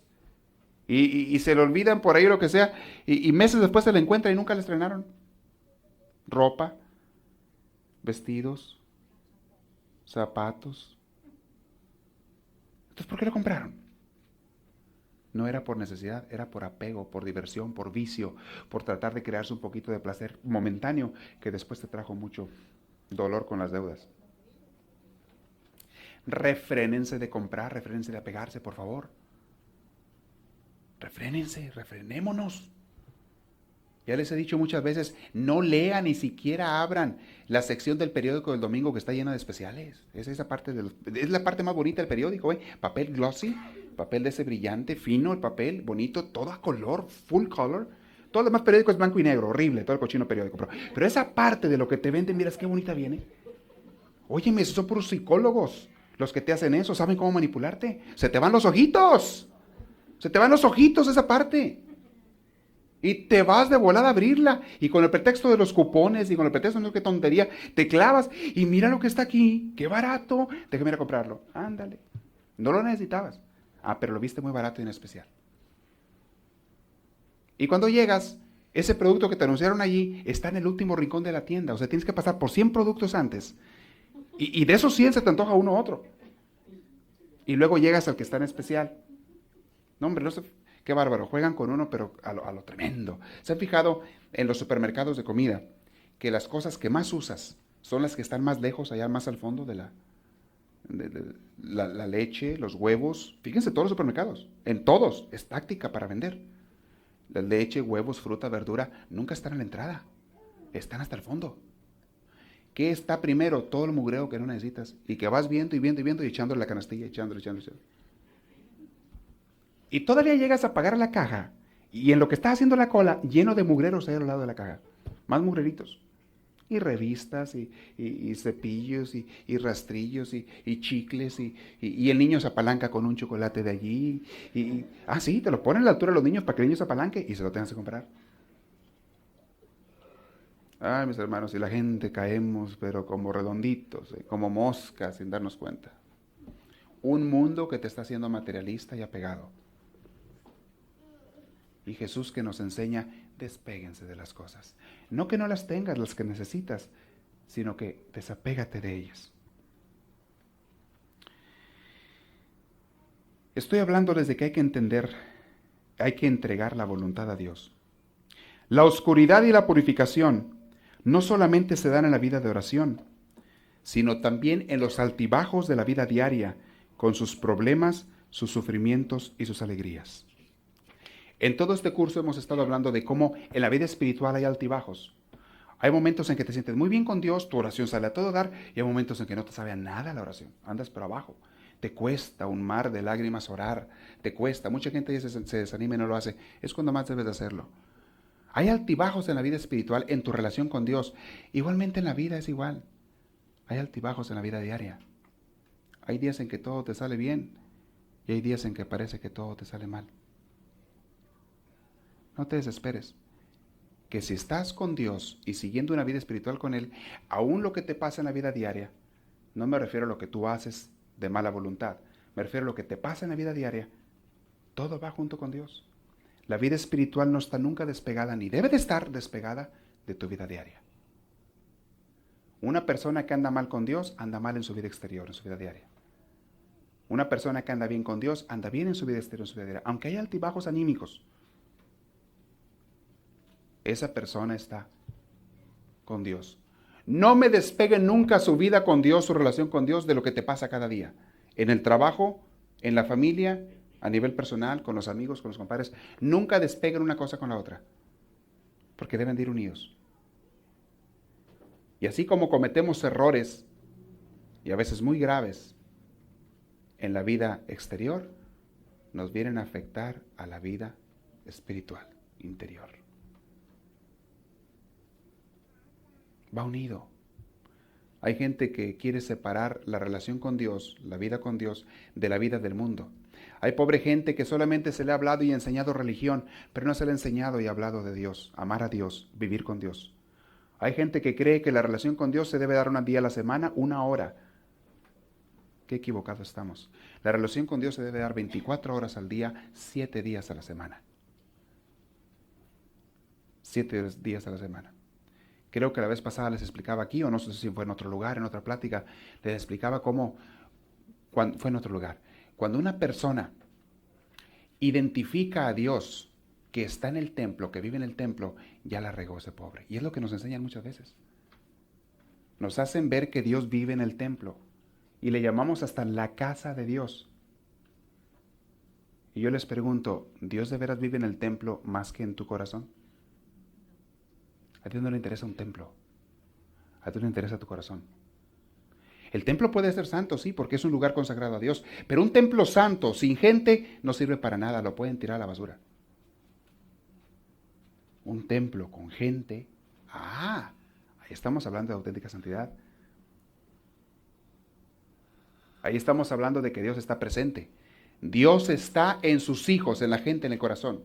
y se le olvidan por ahí lo que sea, y meses después se le encuentra y nunca le estrenaron. Ropa, vestidos, zapatos. Entonces, ¿por qué lo compraron? No era por necesidad, era por apego, por diversión, por vicio, por tratar de crearse un poquito de placer momentáneo que después te trajo mucho dolor con las deudas. Refrénense de comprar, refrénense de apegarse, por favor. Refrenémonos. Ya les he dicho muchas veces, no lean ni siquiera abran la sección del periódico del domingo que está llena de especiales. Es esa parte es la parte más bonita del periódico, ¿eh? Papel glossy, papel de ese brillante, fino, el papel bonito, todo a color, full color. Todo lo demás periódico es blanco y negro, horrible, todo el cochino periódico. Pero esa parte de lo que te venden, miras qué bonita viene. Óyeme, esos son puros psicólogos los que te hacen eso, saben cómo manipularte. Se te van los ojitos. Se te van los ojitos esa parte. Y te vas de volada a abrirla. Y con el pretexto de los cupones y con el pretexto de no qué tontería, te clavas y mira lo que está aquí. Qué barato. Déjame ir a comprarlo. Ándale. No lo necesitabas. Ah, pero lo viste muy barato y en especial. Y cuando llegas, ese producto que te anunciaron allí está en el último rincón de la tienda. O sea, tienes que pasar por 100 productos antes. Y de esos 100 se te antoja uno u otro. Y luego llegas al que está en especial. No, hombre, no sé, qué bárbaro. Juegan con uno, pero a lo tremendo. ¿Se han fijado en los supermercados de comida que las cosas que más usas son las que están más lejos, allá más al fondo de la leche, los huevos? Fíjense, todos los supermercados, en todos, es táctica para vender. La leche, huevos, fruta, verdura, nunca están en la entrada. Están hasta el fondo. ¿Qué está primero? Todo el mugreo que no necesitas y que vas viendo y viendo y viendo y echándole la canastilla, echándole. Y todavía llegas a pagar la caja y en lo que está haciendo la cola, lleno de mugreros ahí al lado de la caja. Más mugreritos. Y revistas y cepillos y rastrillos y chicles y el niño se apalanca con un chocolate de allí. Sí, te lo ponen a la altura de los niños para que el niño se apalanque y se lo tengan que comprar. Ay, mis hermanos, y la gente caemos, pero como redonditos, como moscas, sin darnos cuenta. Un mundo que te está haciendo materialista y apegado. Y Jesús que nos enseña, despéguense de las cosas. No que no las tengas, las que necesitas, sino que desapégate de ellas. Estoy hablándoles de que hay que entender, hay que entregar la voluntad a Dios. La oscuridad y la purificación no solamente se dan en la vida de oración, sino también en los altibajos de la vida diaria, con sus problemas, sus sufrimientos y sus alegrías. En todo este curso hemos estado hablando de cómo en la vida espiritual hay altibajos. Hay momentos en que te sientes muy bien con Dios, tu oración sale a todo dar, y hay momentos en que no te sabe a nada la oración, andas por abajo. Te cuesta un mar de lágrimas orar, te cuesta. Mucha gente se desanima y no lo hace. Es cuando más debes de hacerlo. Hay altibajos en la vida espiritual, en tu relación con Dios. Igualmente en la vida es igual. Hay altibajos en la vida diaria. Hay días en que todo te sale bien y hay días en que parece que todo te sale mal. No te desesperes. Que si estás con Dios y siguiendo una vida espiritual con Él, aún lo que te pasa en la vida diaria, no me refiero a lo que tú haces de mala voluntad, me refiero a lo que te pasa en la vida diaria, todo va junto con Dios. La vida espiritual no está nunca despegada, ni debe de estar despegada de tu vida diaria. Una persona que anda mal con Dios, anda mal en su vida exterior, en su vida diaria. Una persona que anda bien con Dios, anda bien en su vida exterior, en su vida diaria. Aunque haya altibajos anímicos, esa persona está con Dios. No me despegue nunca su vida con Dios, su relación con Dios, de lo que te pasa cada día. En el trabajo, en la familia, a nivel personal, con los amigos, con los compadres. Nunca despeguen una cosa con la otra, porque deben de ir unidos. Y así como cometemos errores, y a veces muy graves, en la vida exterior, nos vienen a afectar a la vida espiritual, interior. Va unido. Hay gente que quiere separar la relación con Dios, la vida con Dios, de la vida del mundo. Hay pobre gente que solamente se le ha hablado y enseñado religión, pero no se le ha enseñado y hablado de Dios, amar a Dios, vivir con Dios. Hay gente que cree que la relación con Dios se debe dar un día a la semana, 1 hora. Qué equivocados estamos. La relación con Dios se debe dar 24 horas al día, 7 días a la semana. 7 días a la semana. Creo que la vez pasada les explicaba aquí, o no sé si fue en otro lugar, en otra plática, les explicaba cómo, fue en otro lugar. Cuando una persona identifica a Dios que está en el templo, que vive en el templo, ya la regó ese pobre. Y es lo que nos enseñan muchas veces. Nos hacen ver que Dios vive en el templo. Y le llamamos hasta la casa de Dios. Y yo les pregunto, ¿Dios de veras vive en el templo más que en tu corazón? A Dios no le interesa un templo. A Dios le interesa tu corazón. El templo puede ser santo, sí, porque es un lugar consagrado a Dios. Pero un templo santo, sin gente, no sirve para nada. Lo pueden tirar a la basura. Un templo con gente. Ahí estamos hablando de auténtica santidad. Ahí estamos hablando de que Dios está presente. Dios está en sus hijos, en la gente, en el corazón.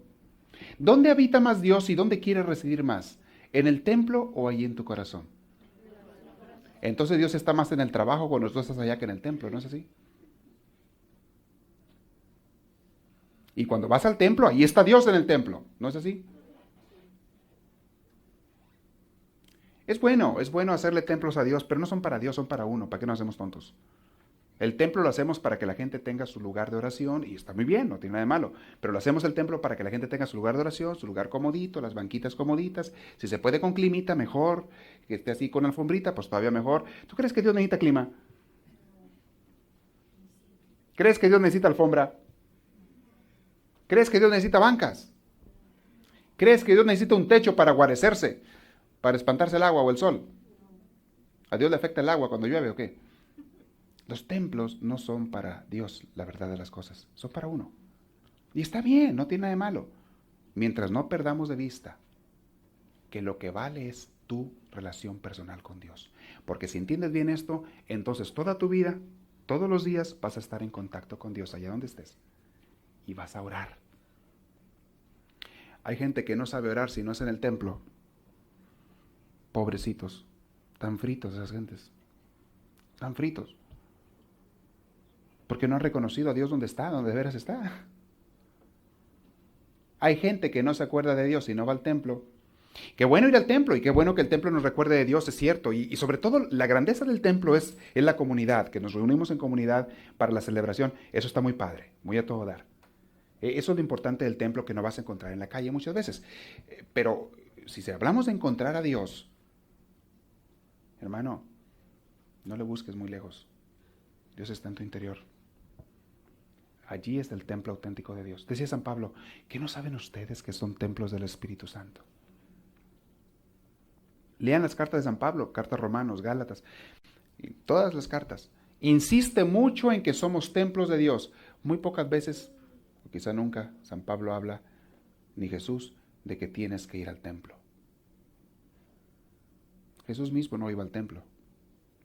¿Dónde habita más Dios y dónde quiere residir más? ¿En el templo o allí en tu corazón? Entonces Dios está más en el trabajo cuando tú estás allá que en el templo, ¿no es así? Y cuando vas al templo, ahí está Dios en el templo, ¿no es así? Es bueno hacerle templos a Dios, pero no son para Dios, son para uno. ¿Para qué nos hacemos tontos? El templo lo hacemos para que la gente tenga su lugar de oración, y está muy bien, no tiene nada de malo, pero lo hacemos el templo para que la gente tenga su lugar de oración, su lugar comodito, las banquitas comoditas, si se puede con climita, mejor, que esté así con alfombrita, pues todavía mejor. ¿Tú crees que Dios necesita clima? ¿Crees que Dios necesita alfombra? ¿Crees que Dios necesita bancas? ¿Crees que Dios necesita un techo para guarecerse, para espantarse el agua o el sol? ¿A Dios le afecta el agua cuando llueve o qué? Los templos no son para Dios, la verdad de las cosas, son para uno. Y está bien, no tiene nada de malo. Mientras no perdamos de vista que lo que vale es tu relación personal con Dios. Porque si entiendes bien esto, entonces toda tu vida, todos los días vas a estar en contacto con Dios, allá donde estés. Y vas a orar. Hay gente que no sabe orar si no es en el templo. Pobrecitos, tan fritos esas gentes, tan fritos. Porque no han reconocido a Dios donde está, donde de veras está. Hay gente que no se acuerda de Dios y no va al templo. Qué bueno ir al templo y qué bueno que el templo nos recuerde de Dios, es cierto. Y sobre todo la grandeza del templo es la comunidad, que nos reunimos en comunidad para la celebración. Eso está muy padre, muy a todo dar. Eso es lo importante del templo que no vas a encontrar en la calle muchas veces. Pero si hablamos de encontrar a Dios, hermano, no le busques muy lejos. Dios está en tu interior. Allí está el templo auténtico de Dios. Decía San Pablo, ¿qué no saben ustedes que son templos del Espíritu Santo? Lean las cartas de San Pablo, cartas Romanos, Gálatas, todas las cartas. Insiste mucho en que somos templos de Dios. Muy pocas veces, o quizá nunca, San Pablo habla, ni Jesús, de que tienes que ir al templo. Jesús mismo no iba al templo,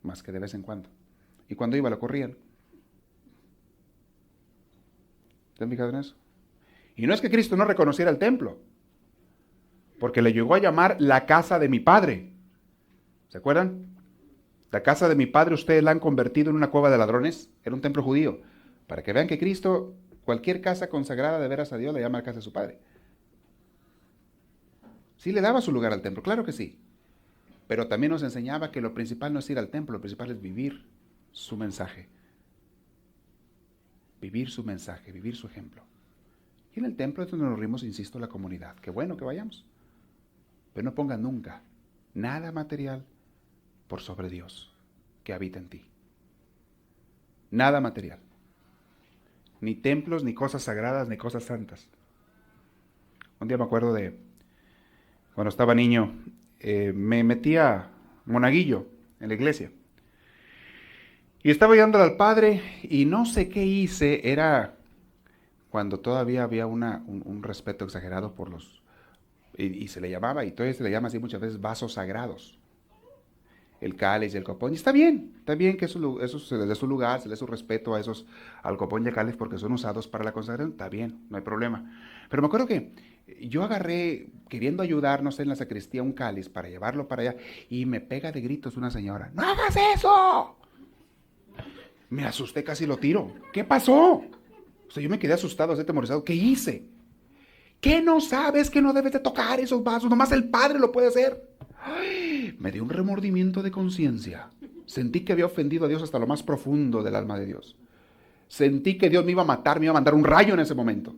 más que de vez en cuando. Y cuando iba lo corrían. ¿Te han fijado en eso? Y no es que Cristo no reconociera el templo, porque le llegó a llamar la casa de mi Padre. ¿Se acuerdan? La casa de mi Padre ustedes la han convertido en una cueva de ladrones. Era un templo judío. Para que vean que Cristo, cualquier casa consagrada de veras a Dios, le llama la casa de su Padre. Sí le daba su lugar al templo, claro que sí. Pero también nos enseñaba que lo principal no es ir al templo, lo principal es vivir su mensaje. Vivir su mensaje, vivir su ejemplo. Y en el templo es donde nos reunimos, insisto, la comunidad. Qué bueno que vayamos. Pero no pongan nunca nada material por sobre Dios que habita en ti. Nada material. Ni templos, ni cosas sagradas, ni cosas santas. Un día me acuerdo de cuando estaba niño, me metía monaguillo en la iglesia. Y estaba ayudándole al Padre y no sé qué hice, era cuando todavía había un respeto exagerado por los... Y se le llamaba, y todavía se le llama así muchas veces, vasos sagrados. El cáliz y el copón. Y está bien que eso se les dé su lugar, se les dé su respeto a esos, al copón y al cáliz, porque son usados para la consagración. Está bien, no hay problema. Pero me acuerdo que yo agarré, queriendo ayudar, no sé, en la sacristía, un cáliz para llevarlo para allá, y me pega de gritos una señora. ¡No hagas eso! Me asusté, casi lo tiro. ¿Qué pasó? O sea, yo me quedé asustado, así atemorizado. ¿Qué hice? ¿Qué no sabes que no debes de tocar esos vasos? Nomás el Padre lo puede hacer. Ay, me dio un remordimiento de conciencia. Sentí que había ofendido a Dios hasta lo más profundo del alma de Dios. Sentí que Dios me iba a matar, me iba a mandar un rayo en ese momento.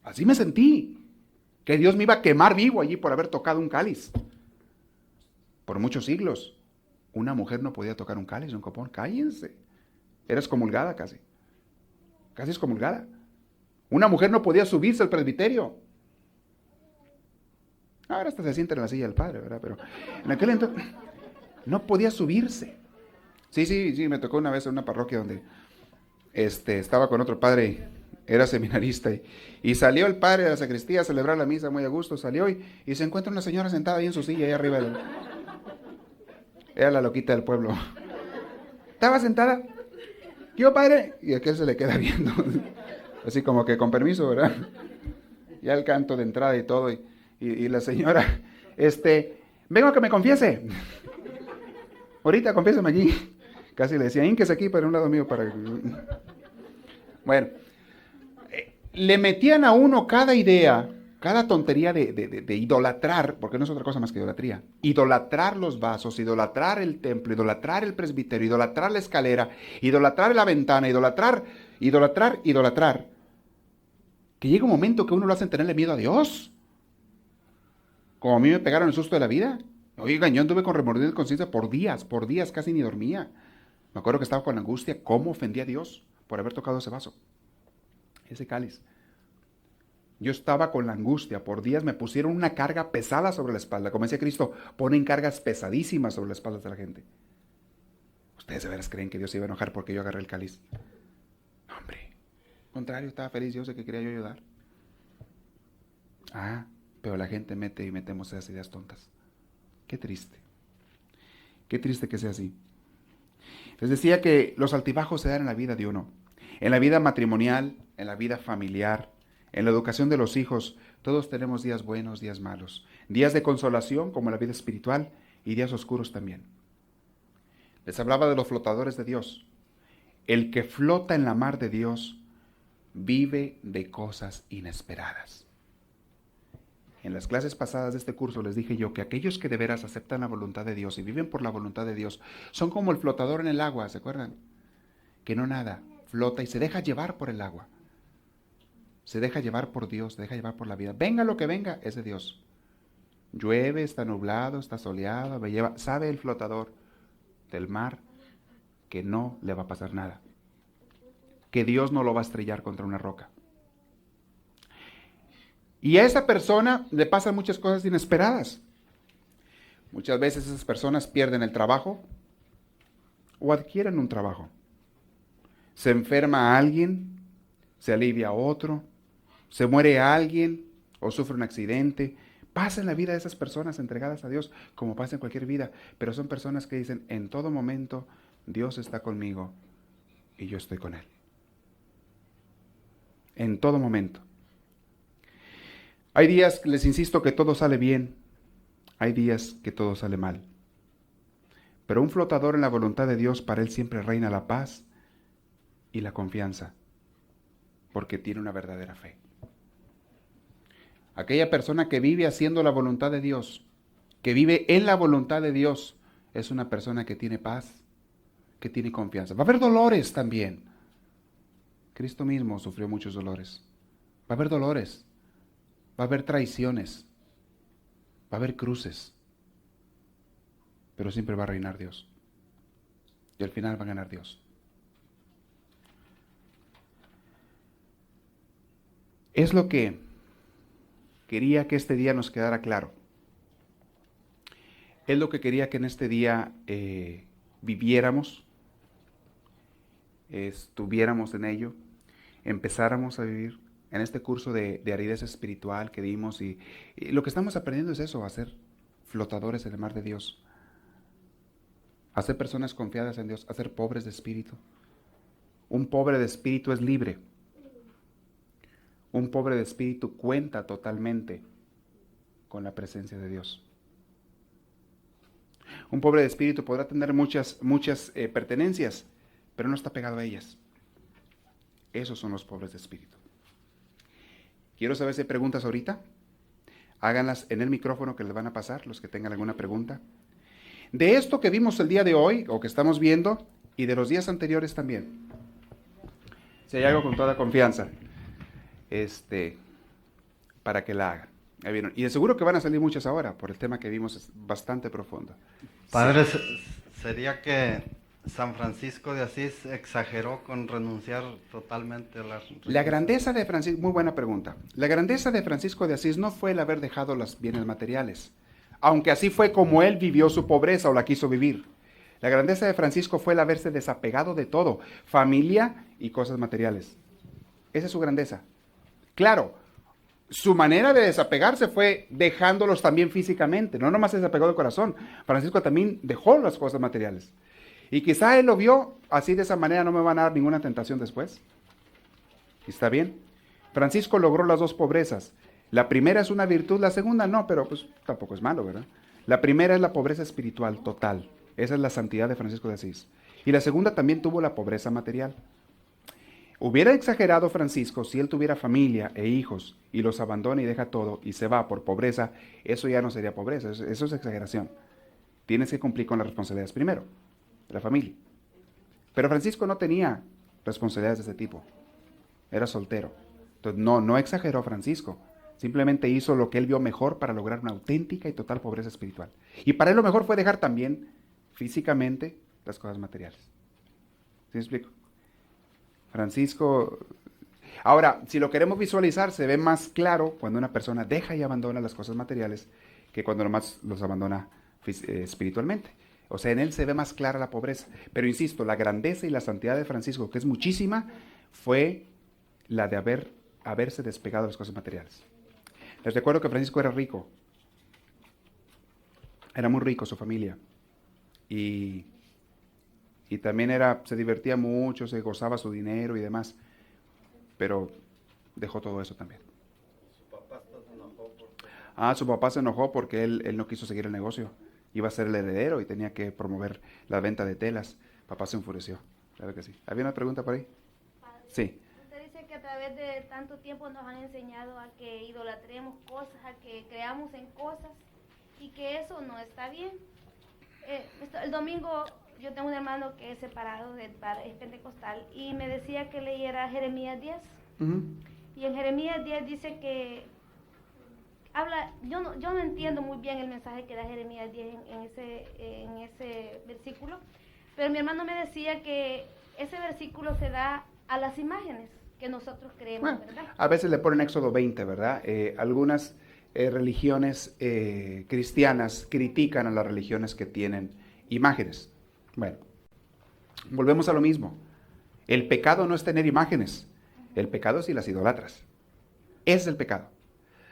Así me sentí. Que Dios me iba a quemar vivo allí por haber tocado un cáliz. Por muchos siglos. Una mujer no podía tocar un cáliz, un copón. Cállense. Era excomulgada casi. Casi excomulgada. Una mujer no podía subirse al presbiterio. Ahora hasta se sienta en la silla del Padre, ¿verdad? Pero en aquel entonces no podía subirse. Sí, me tocó una vez en una parroquia donde estaba con otro padre, era seminarista, y salió el padre de la sacristía a celebrar la misa muy a gusto, salió y se encuentra una señora sentada ahí en su silla, ahí arriba. Era la loquita del pueblo. Estaba sentada. ¿Qué, padre? Y aquel se le queda viendo. Así como que con permiso, ¿verdad? Ya el canto de entrada y todo. Y la señora, vengo a que me confiese. Ahorita confiéseme allí. Casi le decía, ínquese aquí para un lado mío para... Bueno, le metían a uno cada idea, cada tontería de idolatrar, porque no es otra cosa más que idolatría. Idolatrar los vasos, idolatrar el templo, idolatrar el presbiterio, idolatrar la escalera, idolatrar la ventana, idolatrar. Que llega un momento que uno lo hacen tenerle miedo a Dios. Como a mí me pegaron el susto de la vida. Oigan, yo anduve con remordimiento de conciencia por días, casi ni dormía. Me acuerdo que estaba con angustia, cómo ofendí a Dios por haber tocado ese vaso, ese cáliz. Yo estaba con la angustia, por días me pusieron una carga pesada sobre la espalda. Como decía Cristo, ponen cargas pesadísimas sobre la espalda de la gente. ¿Ustedes de veras creen que Dios se iba a enojar porque yo agarré el cáliz? No, hombre, al contrario, estaba feliz Dios de que quería yo ayudar. Pero la gente metemos esas ideas tontas. Qué triste que sea así. Les decía que los altibajos se dan en la vida de uno, en la vida matrimonial, en la vida familiar, en la educación de los hijos. Todos tenemos días buenos, días malos, días de consolación como la vida espiritual y días oscuros también. Les hablaba de los flotadores de Dios. El que flota en la mar de Dios vive de cosas inesperadas. En las clases pasadas de este curso les dije yo que aquellos que de veras aceptan la voluntad de Dios y viven por la voluntad de Dios son como el flotador en el agua, ¿se acuerdan? Que no nada, flota y se deja llevar por el agua. Se deja llevar por Dios, se deja llevar por la vida. Venga lo que venga, es de Dios. Llueve, está nublado, está soleado, me lleva. Sabe el flotador del mar que no le va a pasar nada. Que Dios no lo va a estrellar contra una roca. Y a esa persona le pasan muchas cosas inesperadas. Muchas veces esas personas pierden el trabajo o adquieren un trabajo. Se enferma a alguien, se alivia a otro, se muere a alguien o sufre un accidente. Pasa en la vida de esas personas entregadas a Dios, como pasa en cualquier vida, pero son personas que dicen, en todo momento Dios está conmigo y yo estoy con Él. En todo momento. Hay días, les insisto, que todo sale bien. Hay días que todo sale mal. Pero un flotador en la voluntad de Dios, para él siempre reina la paz y la confianza, porque tiene una verdadera fe. Aquella persona que vive haciendo la voluntad de Dios, que vive en la voluntad de Dios, es una persona que tiene paz, que tiene confianza. Va a haber dolores también. Cristo mismo sufrió muchos dolores. Va a haber dolores. Va a haber traiciones, va a haber cruces, pero siempre va a reinar Dios. Y al final va a ganar Dios. Es lo que quería que este día nos quedara claro. Es lo que quería que en este día viviéramos, estuviéramos en ello, empezáramos a vivir. En este curso de aridez espiritual que dimos y lo que estamos aprendiendo es eso, a ser flotadores en el mar de Dios, a ser personas confiadas en Dios, a ser pobres de espíritu. Un pobre de espíritu es libre. Un pobre de espíritu cuenta totalmente con la presencia de Dios. Un pobre de espíritu podrá tener muchas pertenencias, pero no está pegado a ellas. Esos son los pobres de espíritu. Quiero saber si hay preguntas ahorita. Háganlas en el micrófono que les van a pasar, los que tengan alguna pregunta. De esto que vimos el día de hoy, o que estamos viendo, y de los días anteriores también. Si hay algo, con toda confianza, para que la hagan. Ahí vieron. Y de seguro que van a salir muchas ahora, por el tema que vimos es bastante profundo. Padre, sí. ¿Sería que San Francisco de Asís exageró con renunciar totalmente a las riquezas? La grandeza de Francisco, muy buena pregunta. La grandeza de Francisco de Asís no fue el haber dejado los bienes materiales, aunque así fue como él vivió su pobreza o la quiso vivir. La grandeza de Francisco fue el haberse desapegado de todo, familia y cosas materiales. Esa es su grandeza. Claro, su manera de desapegarse fue dejándolos también físicamente, no nomás se desapegó del corazón. Francisco también dejó las cosas materiales. Y quizá él lo vio así, de esa manera no me van a dar ninguna tentación después. ¿Está bien? Francisco logró las dos pobrezas. La primera es una virtud, la segunda no, pero pues tampoco es malo, ¿verdad? La primera es la pobreza espiritual total. Esa es la santidad de Francisco de Asís. Y la segunda también tuvo la pobreza material. Hubiera exagerado Francisco si él tuviera familia e hijos y los abandona y deja todo y se va por pobreza. Eso ya no sería pobreza, eso es exageración. Tienes que cumplir con las responsabilidades primero, de la familia. Pero Francisco no tenía responsabilidades de ese tipo. Era soltero. Entonces no exageró Francisco. Simplemente hizo lo que él vio mejor para lograr una auténtica y total pobreza espiritual. Y para él lo mejor fue dejar también físicamente las cosas materiales. ¿Sí me explico? Francisco... Ahora, si lo queremos visualizar, se ve más claro cuando una persona deja y abandona las cosas materiales que cuando nomás los abandona espiritualmente. O sea, en él se ve más clara la pobreza. Pero insisto, la grandeza y la santidad de Francisco, que es muchísima, fue la de haberse despegado de las cosas materiales. Les recuerdo que Francisco era rico. Era muy rico su familia. Y también se divertía mucho, se gozaba su dinero y demás. Pero dejó todo eso también. Su papá se enojó su papá se enojó porque él no quiso seguir el negocio. Iba a ser el heredero y tenía que promover la venta de telas. Papá se enfureció. Claro que sí. ¿Había una pregunta por ahí? Padre, Sí. usted dice que a través de tanto tiempo nos han enseñado a que idolatremos cosas, a que creamos en cosas y que eso no está bien. El domingo yo tengo un hermano que es separado, es pentecostal, y me decía que leyera Jeremías 10. Y en Jeremías 10 dice que habla, yo no entiendo muy bien el mensaje que da Jeremías 10 en ese versículo, pero mi hermano me decía que ese versículo se da a las imágenes que nosotros creemos, Bueno, ¿verdad? a veces le ponen Éxodo 20, ¿verdad? Algunas religiones cristianas critican a las religiones que tienen imágenes. Bueno, volvemos a lo mismo. El pecado no es tener imágenes. El pecado es si las idolatras. Ese es el pecado.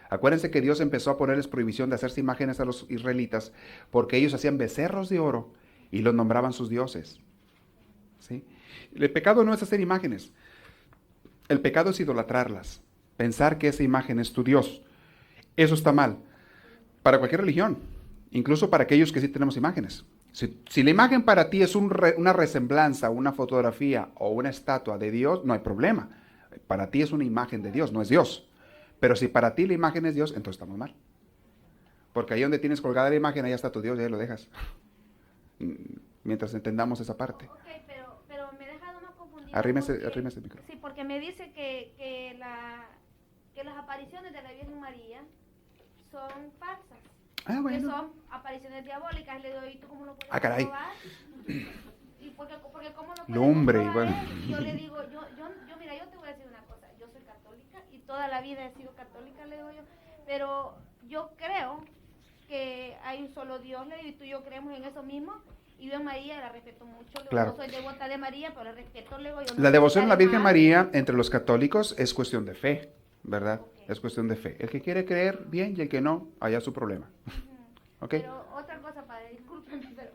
Acuérdense que Dios empezó a ponerles prohibición de hacerse imágenes a los israelitas porque ellos hacían becerros de oro y los nombraban sus dioses. ¿Sí? El pecado no es hacer imágenes. El pecado es idolatrarlas. Pensar que esa imagen es tu Dios. Eso está mal. Para cualquier religión. Incluso para aquellos que sí tenemos imágenes. Si la imagen para ti es una resemblanza, una fotografía o una estatua de Dios, no hay problema. Para ti es una imagen de Dios, no es Dios. Pero si para ti la imagen es Dios, entonces estamos mal. Porque ahí donde tienes colgada la imagen, ahí está tu Dios y ahí lo dejas. Mientras entendamos esa parte. Ok, pero me he dejado más confundida. Arrímese el micrófono. Sí, porque me dice que las apariciones de la Virgen María son falsas. Ah, bueno. Que son apariciones diabólicas. Le digo, ¿y tú cómo lo puedes caray. probar? ¿Y porque cómo lo puedes Lumbre, probar? bueno. Y yo le digo, mira, yo te voy a decir una cosa. Yo soy católica y toda la vida he sido católica, le digo yo. Pero yo creo que hay un solo Dios, le digo, y tú y yo creemos en eso mismo. Y yo en María la respeto mucho. Le digo, Claro. no soy devota de María, pero la respeto, le digo yo. La devoción a la Virgen María María entre los católicos es cuestión de fe, ¿verdad? Ok. Es cuestión de fe. El que quiere creer, bien, y el que no, allá su problema. ¿Ok? Pero otra cosa, padre, discúlpeme, pero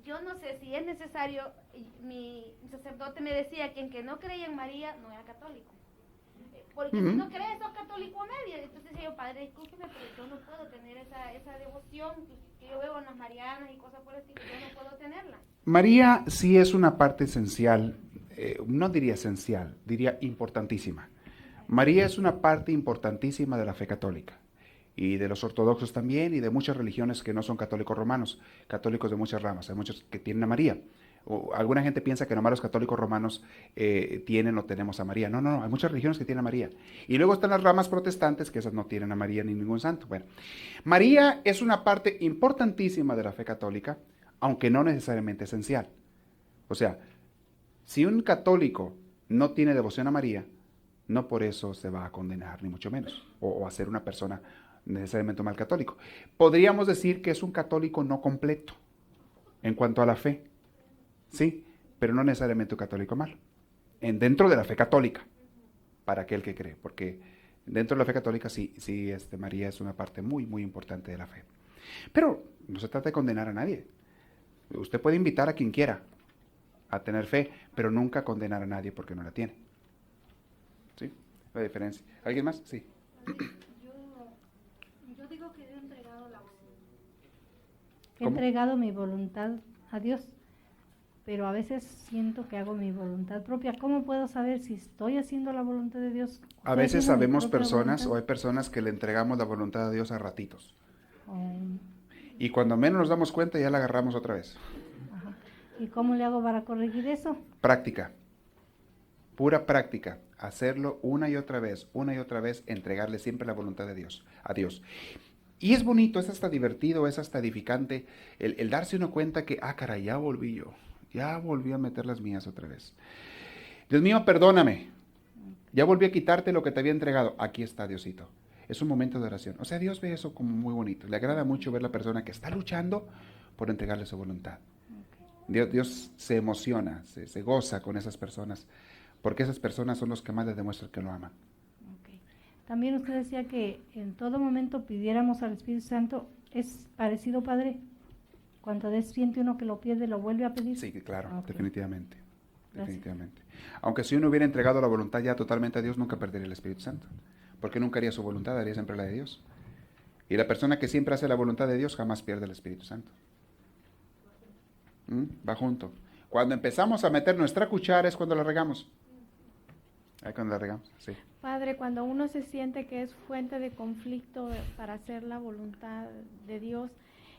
yo no sé si es necesario, mi sacerdote me decía que en que no creía en María no era católico. Porque si no crees, sos católico a media. Entonces decía yo, padre, discúlpeme, pero yo no puedo tener esa devoción que yo veo en las marianas y cosas por el estilo, yo no puedo tenerla. María sí es una parte esencial, no diría esencial, diría importantísima. María es una parte importantísima de la fe católica y de los ortodoxos también y de muchas religiones que no son católicos romanos, católicos de muchas ramas, hay muchos que tienen a María. Alguna gente piensa que nomás los católicos romanos tienen o tenemos a María. No, hay muchas religiones que tienen a María. Y luego están las ramas protestantes, que esas no tienen a María ni ningún santo. Bueno, María es una parte importantísima de la fe católica, aunque no necesariamente esencial. O sea, si un católico no tiene devoción a María, no por eso se va a condenar, ni mucho menos, o a ser una persona necesariamente un mal católico. Podríamos decir que es un católico no completo en cuanto a la fe. Sí, pero no necesariamente un católico malo. Dentro de la fe católica, para aquel que cree, porque dentro de la fe católica sí, María es una parte muy, muy importante de la fe. Pero no se trata de condenar a nadie. Usted puede invitar a quien quiera a tener fe, pero nunca condenar a nadie porque no la tiene. ¿Sí? La diferencia. ¿Alguien más? Sí. Yo digo que he entregado la opción. He ¿Cómo? entregado mi voluntad a Dios, pero a veces siento que hago mi voluntad propia. ¿Cómo puedo saber si estoy haciendo la voluntad de Dios? A ¿Estoy veces haciendo mi sabemos propia personas o voluntad? hay personas que le entregamos la voluntad a Dios a ratitos. Oh, Y cuando menos nos damos cuenta ya la agarramos otra vez. ajá. ¿Y cómo le hago para corregir eso? Práctica. Pura práctica. Hacerlo una y otra vez, entregarle siempre la voluntad de Dios, a Dios. Y es bonito, es hasta divertido, es hasta edificante el darse uno cuenta que, caray, ya volví yo. Ya volví a meter las mías otra vez. Dios mío, perdóname. Ya volví a quitarte lo que te había entregado. Aquí está, Diosito. Es un momento de oración. O sea, Dios ve eso como muy bonito. Le agrada mucho ver la persona que está luchando por entregarle su voluntad. Dios se emociona, se goza con esas personas, porque esas personas son los que más le demuestran que lo aman. Okay. También usted decía que en todo momento pidiéramos al Espíritu Santo. ¿Es parecido, Padre? Cuando siente uno que lo pierde, ¿lo vuelve a pedir? Sí, claro, Ok. definitivamente. Gracias. Definitivamente. Aunque si uno hubiera entregado la voluntad ya totalmente a Dios, nunca perdería el Espíritu Santo. Porque nunca haría su voluntad, haría siempre la de Dios. Y la persona que siempre hace la voluntad de Dios jamás pierde el Espíritu Santo. Va junto. Cuando empezamos a meter nuestra cuchara es cuando la regamos. Ahí cuando la regamos, sí. Padre, cuando uno se siente que es fuente de conflicto para hacer la voluntad de Dios,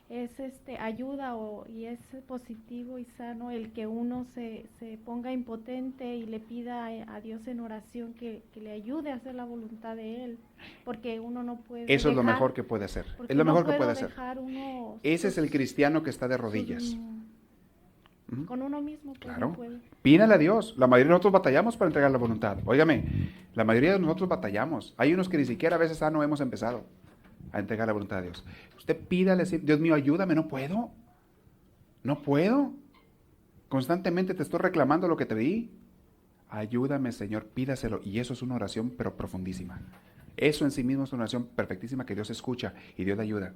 es ayuda y es positivo y sano el que uno se ponga impotente y le pida a Dios en oración que le ayude a hacer la voluntad de Él, porque uno no puede Eso es lo mejor que puede hacer. Es lo mejor que puede hacer. Ese es el cristiano que está de rodillas. Con uno mismo. Pues, Claro. no puede. Pídale a Dios. La mayoría de nosotros batallamos para entregar la voluntad. Óigame, la mayoría de nosotros batallamos. Hay unos que ni siquiera a veces no hemos empezado a entregar la voluntad de Dios. Usted pídale, Dios mío, ayúdame, no puedo. No puedo. Constantemente te estoy reclamando lo que te di. Ayúdame, Señor, pídaselo. Y eso es una oración, pero profundísima. Eso en sí mismo es una oración perfectísima que Dios escucha y Dios le ayuda.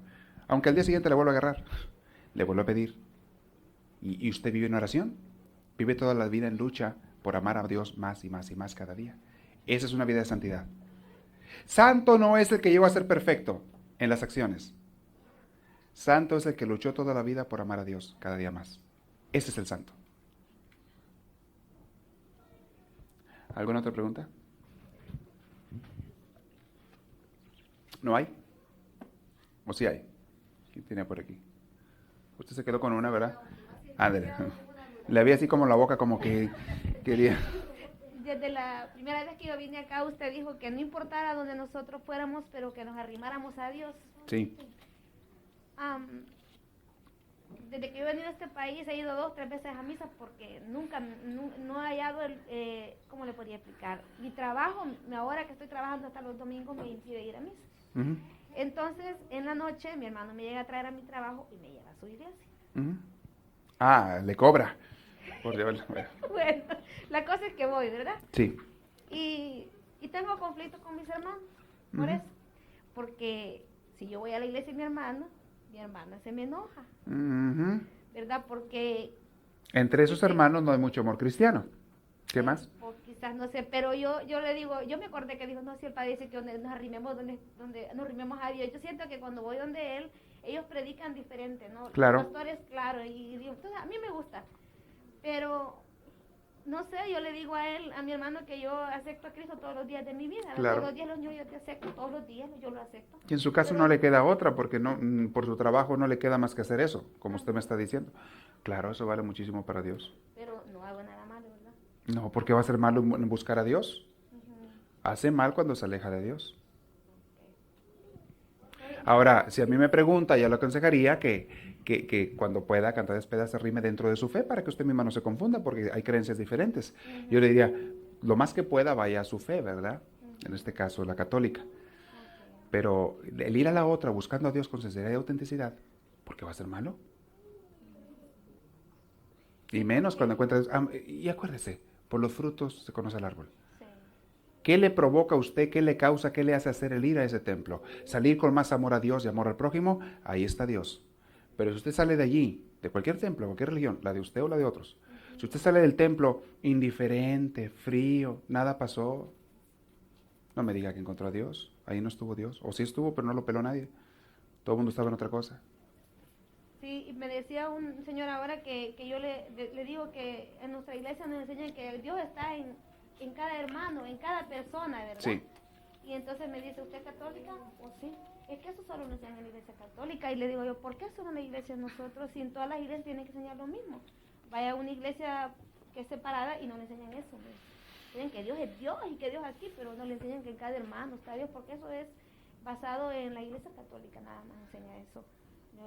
Aunque al día siguiente le vuelva a agarrar, le vuelvo a pedir. ¿Y usted vive en oración? Vive toda la vida en lucha por amar a Dios más y más y más cada día. Esa es una vida de santidad. Santo no es el que llegó a ser perfecto en las acciones. Santo es el que luchó toda la vida por amar a Dios cada día más. Ese es el santo. ¿Alguna otra pregunta? ¿No hay? ¿O sí hay? ¿Quién tenía por aquí? Usted se quedó con una, ¿verdad? Ándale. Le había así como la boca como que quería. Desde la primera vez que yo vine acá, usted dijo que no importara donde nosotros fuéramos, pero que nos arrimáramos a Dios. Sí. Desde que yo he venido a este país he ido 2 o 3 veces a misa porque nunca no he hallado ¿cómo le podría explicar? Mi trabajo, ahora que estoy trabajando hasta los domingos, me impide ir a misa. Uh-huh. Entonces, en la noche, mi hermano me llega a traer a mi trabajo y me lleva a su iglesia. Uh-huh. Ah, le cobra. Por llevarlo. Bueno, la cosa es que voy, ¿verdad? Sí. Y tengo conflicto con mis hermanos, por eso. Porque si yo voy a la iglesia de mi hermana se me enoja, Uh-huh. ¿verdad? Porque... Entre esos hermanos no hay mucho amor cristiano. ¿Qué más? O quizás, no sé, pero yo le digo, yo me acordé que dijo, no, si el padre dice que donde nos arrimemos, donde nos arrimemos a Dios. Yo siento que cuando voy donde él, ellos predican diferente, ¿no? Claro. Los pastores, claro, y digo, entonces a mí me gusta. Pero, no sé, yo le digo a él, a mi hermano, que yo acepto a Cristo todos los días de mi vida. Claro. Todos los días yo te acepto, todos los días yo lo acepto. Y en su caso no le queda otra, porque no, por su trabajo no le queda más que hacer eso, como usted me está diciendo. Claro, eso vale muchísimo para Dios. Pero no hago nada malo, ¿verdad? No, porque va a ser malo en buscar a Dios. Hace mal cuando se aleja de Dios. Ahora, si a mí me pregunta, yo le aconsejaría que cuando pueda cantar despedida se rime dentro de su fe para que usted misma no se confunda, porque hay creencias diferentes. Yo le diría, lo más que pueda vaya a su fe, ¿verdad? En este caso, la católica. Pero el ir a la otra buscando a Dios con sinceridad y autenticidad, ¿por qué va a ser malo? Y menos cuando encuentra... y acuérdese, por los frutos se conoce el árbol. ¿Qué le provoca a usted? ¿Qué le causa? ¿Qué le hace hacer el ir a ese templo? Salir con más amor a Dios y amor al prójimo, ahí está Dios. Pero si usted sale de allí, de cualquier templo, cualquier religión, la de usted o la de otros, si usted sale del templo indiferente, frío, nada pasó, no me diga que encontró a Dios. Ahí no estuvo Dios. O sí estuvo, pero no lo peló nadie. Todo el mundo estaba en otra cosa. Sí, y me decía un señor ahora que yo le digo que en nuestra iglesia nos enseñan que Dios está en cada hermano, en cada persona, ¿verdad? Sí. Y entonces me dice, ¿usted es católica? O sí. Es que eso solo nos enseñan en la iglesia católica. Y le digo yo, ¿por qué solo en la iglesia nosotros? Si en todas las iglesias tienen que enseñar lo mismo. Vaya a una iglesia que es separada y no le enseñan eso. Dicen que Dios es Dios y que Dios aquí, pero no le enseñan que en cada hermano está Dios, porque eso es basado en la iglesia católica, nada más enseña eso.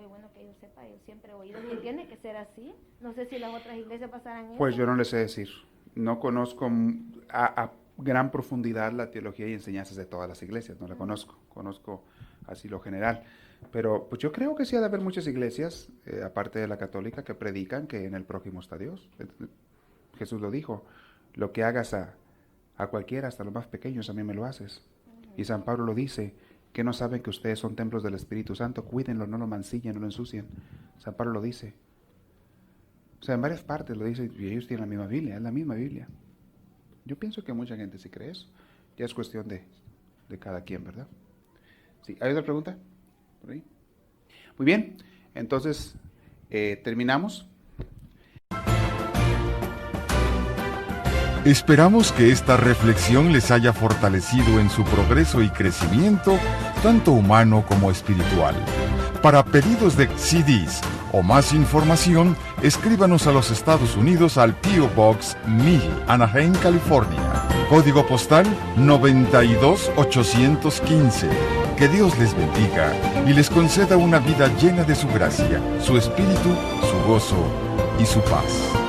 Y bueno, que yo sepa, yo siempre he oído que tiene que ser así. No sé si las otras iglesias pasarán eso. Pues yo no le sé decir. No conozco a gran profundidad la teología y enseñanzas de todas las iglesias, no la conozco. Conozco así lo general. Pero pues yo creo que sí ha de haber muchas iglesias, aparte de la católica, que predican que en el prójimo está Dios. Jesús lo dijo, lo que hagas a cualquiera, hasta los más pequeños, a mí me lo haces. Y San Pablo lo dice, que no saben que ustedes son templos del Espíritu Santo, cuídenlo, no lo mancillen, no lo ensucien. San Pablo lo dice. O sea, en varias partes lo dice, y ellos tienen la misma Biblia, es la misma Biblia. Yo pienso que mucha gente sí cree eso. Ya es cuestión de cada quien, ¿verdad? Sí, ¿hay otra pregunta? ¿Por ahí? Muy bien, entonces terminamos. Esperamos que esta reflexión les haya fortalecido en su progreso y crecimiento, tanto humano como espiritual. Para pedidos de CDs o más información, escríbanos a los Estados Unidos al P.O. Box 1000, Anaheim, California. Código postal 92815. Que Dios les bendiga y les conceda una vida llena de su gracia, su espíritu, su gozo y su paz.